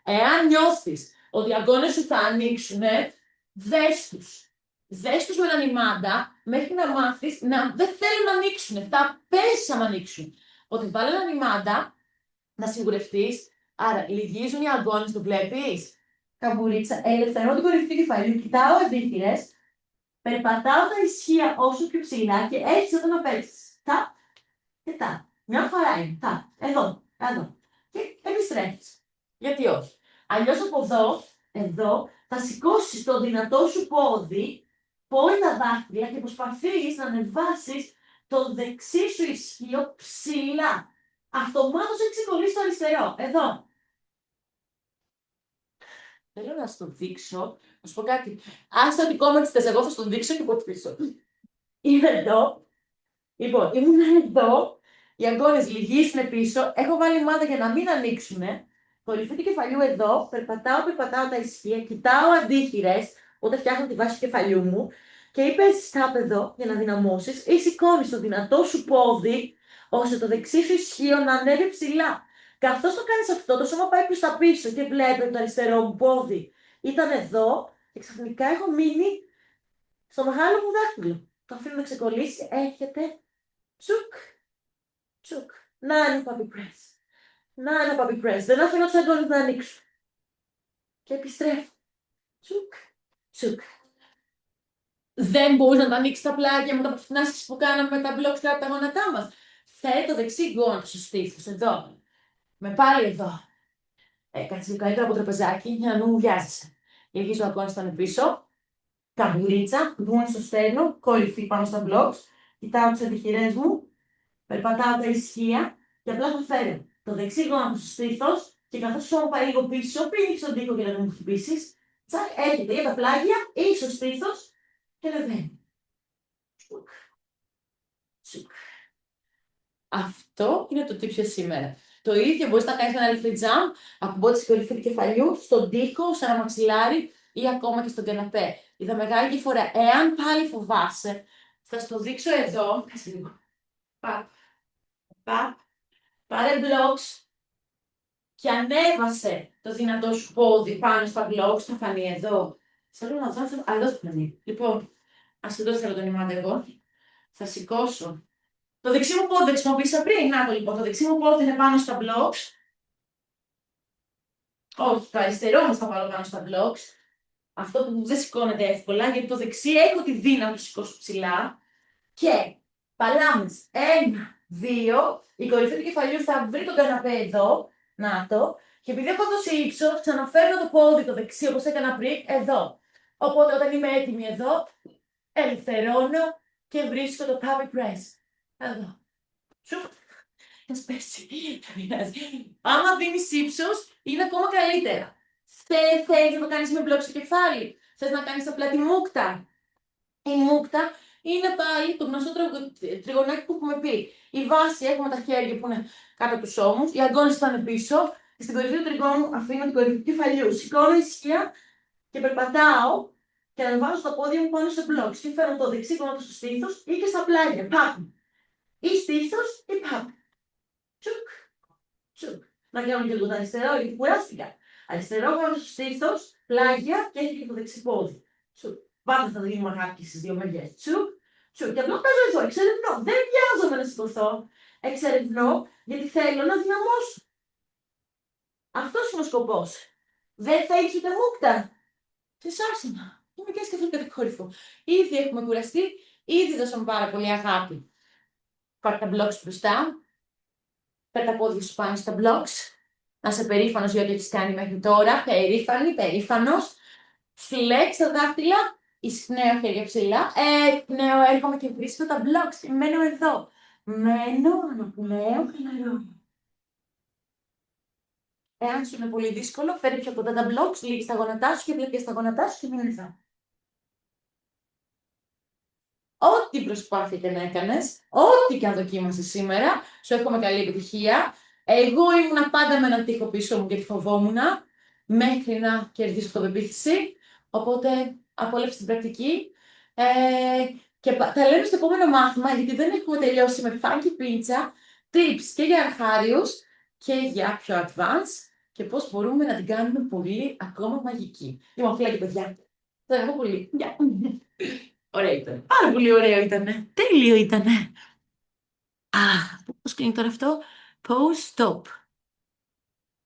Εάν νιώθεις ότι οι αγκώνες σου θα ανοίξουνε, δες τους. Δες τους με έναν ημάντα, μέχρι να μάθεις να δεν θέλουν να ανοίξουνε. Θα πέσεις άμα ανοίξουν. Ότι βάλε έναν ημάντα, να σιγουρευτείς, άρα λυγίζουν οι αγκώνες, το βλέπεις. Καμπουρίτσα, ελευθερώ την κορυφή του κεφαλιού, κοιτάω αντίθυρες, περπατάω τα ισχύα όσο πιο ψηλά και έτσι εδώ να πέσεις. Τα και τα. Μια φορά είναι. Τα. Εδώ. Εδώ. Και επιστρέφεις. Γιατί όχι. Αλλιώς από εδώ, θα σηκώσεις το δυνατό σου πόδι, πόδι τα δάχτυλα και προσπαθείς να ανεβάσεις το δεξί σου ισχύο ψηλά. Αυτομάτως έχει ξεκολλήσει το αριστερό. Εδώ. Θέλω να σου το δείξω. Να σου πω κάτι. Άστα τι comments θες, εγώ θα σου το δείξω και από πίσω. Είναι εδώ. Λοιπόν, ήμουν εδώ. Οι αγκώνες λυγίσουν πίσω. Έχω βάλει μάδα για να μην ανοίξουνε. Κορυφή του κεφαλιού εδώ. Περπατάω τα ισχύα. Κοιτάω αντίχειρες. Όταν φτιάχνω τη βάση του κεφαλιού μου. Και είπε stop εδώ για να δυναμώσεις. Ή σηκώνεις το δυνατό σου πόδι, ώστε το δεξί σου ισχύο να ανέβει ψηλά. Καθώς το κάνεις αυτό, το σώμα πάει προς τα πίσω και βλέπετε το αριστερό μου πόδι ήταν εδώ. Και ξαφνικά έχω μείνει στο μεγάλο μου δάχτυλο. Το αφήνω να ξεκολλήσει. Έρχεται. Τσουκ. Τσουκ. Να είναι puppy press. Να είναι puppy press. Δεν αφήνω τους αγκώνες να ανοίξουν. Και επιστρέφω. Τσουκ. Τσουκ. Δεν μπορείς να τα ανοίξεις τα πλάγια μετά από την άσκηση που κάναμε με τα blocks και τα γόνατά μας. Φέρε το δεξί γόνατο στο στήθος. Εδώ. Με πάλι εδώ. Κάτσε λίγο καλύτερα από το τραπεζάκι για να μην μου βιάζεσαι. Λυγίζω αγκώνες ήταν πίσω. Καμπουρίτσα. Γούνι στο στέρνο. Κορυφή πάνω στα blocks. Κοιτάω τις αντιχειρές μου. Περπατάω τα ισχύα και απλά θα φέρω το δεξί γόνατο στο στήθος και καθώς το σώμα πάει λίγο πίσω, πριν στον τοίχο για να μην μου χτυπήσεις, τσακ, έρχεται για τα πλάγια ή στο στήθος και λεβαίνει. Τσουκ. Τσουκ. Αυτό είναι το tip για σήμερα. Το ίδιο μπορείς να κάνεις με ένα ελαφρύ jump από μπότες και ολυφή του κεφαλιού, στον τοίχο, σε ένα μαξιλάρι ή ακόμα και στον καναπέ. Είδα μεγάλη διαφορά. Εάν πάλι φοβάσαι, θα στο δείξω εδώ. Κάτσε λίγο. Παπ, παπ, πάρε blocks και ανέβασε το δυνατό σου πόδι πάνω στα blocks, θα φανεί εδώ. Θέλω να δω, εδώ θα φανεί. Λοιπόν, ας εδώ θέλω τον ημάτι εγώ. Θα σηκώσω. Το δεξί μου πόδι χρησιμοποίησα πριν. Να το λοιπόν, το δεξί μου πόδι είναι πάνω στα blocks. Όχι, το αριστερό μου θα βάλω πάνω στα blocks. Αυτό που δεν σηκώνεται εύκολα, γιατί το δεξί έχω τη δύναμη να το σηκώσω ψηλά. Και παλάμες. 1, 2. Η κορυφή του κεφαλιού θα βρει τον καναπέ εδώ. Να το. Και επειδή έχω δώσει ύψος, ξαναφέρνω το πόδι το δεξί όπως έκανα πριν εδώ. Οπότε όταν είμαι έτοιμη εδώ, ελευθερώνω και βρίσκω το puppy press. Εδώ. Σουπ. Θα σπέσει. Άμα δίνεις ύψος, είναι ακόμα καλύτερα. Θέλεις να το κάνεις με μπλοκ στο κεφάλι. Θες να κάνεις απλά τη μούκτα. Η μούκτα είναι πάλι το γνωστό τριγωνάκι που έχουμε πει. Η βάση έχουμε τα χέρια που είναι κάτω από τους ώμους, οι αγκώνες θα είναι πίσω. Στην κορυφή του τριγώνου αφήνω την κορυφή του κεφαλιού. Σηκώνω ισχύα και περπατάω και ανεβάζω τα πόδια μου πάνω σε μπλοκ. Και φέρνω το δεξί κομμάτι στο στήθος ή και στα πλάγια. Παπ. Ή στήθος ή παπ. Τσουκ. Τσουκ. Να κάνω και το αριστερό γιατί κουράστηκα. Αριστερό πάνω στο στήθος, πλάγια και έχει και το δεξί πόδι. Τσουκ. Πάντα θα δίνουμε αγάπη στις δύο μεριές. Τσουκ. Τσουκ. Και απλά παίζω εδώ. Εξερευνώ. Δεν βιάζομαι να σηκωθώ. Εξερευνώ γιατί θέλω να δυναμώσω. Αυτός είναι ο σκοπός. Δεν θα έχετε μούκτα. Σε σάσινα. Είμαι και σκεφτεί κατακόρυφο. Ήδη έχουμε κουραστεί, ήδη δώσαμε πάρα πολύ αγάπη. Πάρε τα blocks μπροστά. Πέρα τα πόδια σου πάνω στα blocks. Να είσαι περήφανος για ό,τι έχεις κάνει μέχρι τώρα. Περήφανη, περήφανος. Φλέξ τα δάχτυλα. Εισπνέω χέρια ψηλά. Εκπνέω, έρχομαι και βρίσκω τα blocks και μένω εδώ. Μένω, αναπνέω, χαλαρώνω. Εάν σου είναι πολύ δύσκολο, φέρε πιο κοντά τα blocks, λύγεις τα γόνατά σου και βλέπεις τα γόνατά σου και μείνε εδώ. Ό,τι προσπάθεια και να έκανες, ό,τι και αν δοκίμασες σήμερα, σου εύχομαι καλή επιτυχία. Εγώ ήμουνα πάντα με έναν τοίχο πίσω μου γιατί φοβόμουν μέχρι να κερδίσω αυτοπεποίθηση. Οπότε απόλαυσε την πρακτική. Και τα λέμε στο επόμενο μάθημα, γιατί δεν έχουμε τελειώσει με funky πίτσα, tips και για αρχάριους και για πιο advanced και πώς μπορούμε να την κάνουμε πολύ ακόμα μαγική. Λοιπόν, φιλάκια παιδιά. Θα έχω πολύ. Ωραία ήταν. Πάρα πολύ ωραίο ήτανε. Τέλειο ήτανε. Πώς κλείνει τώρα αυτό. Pause stop.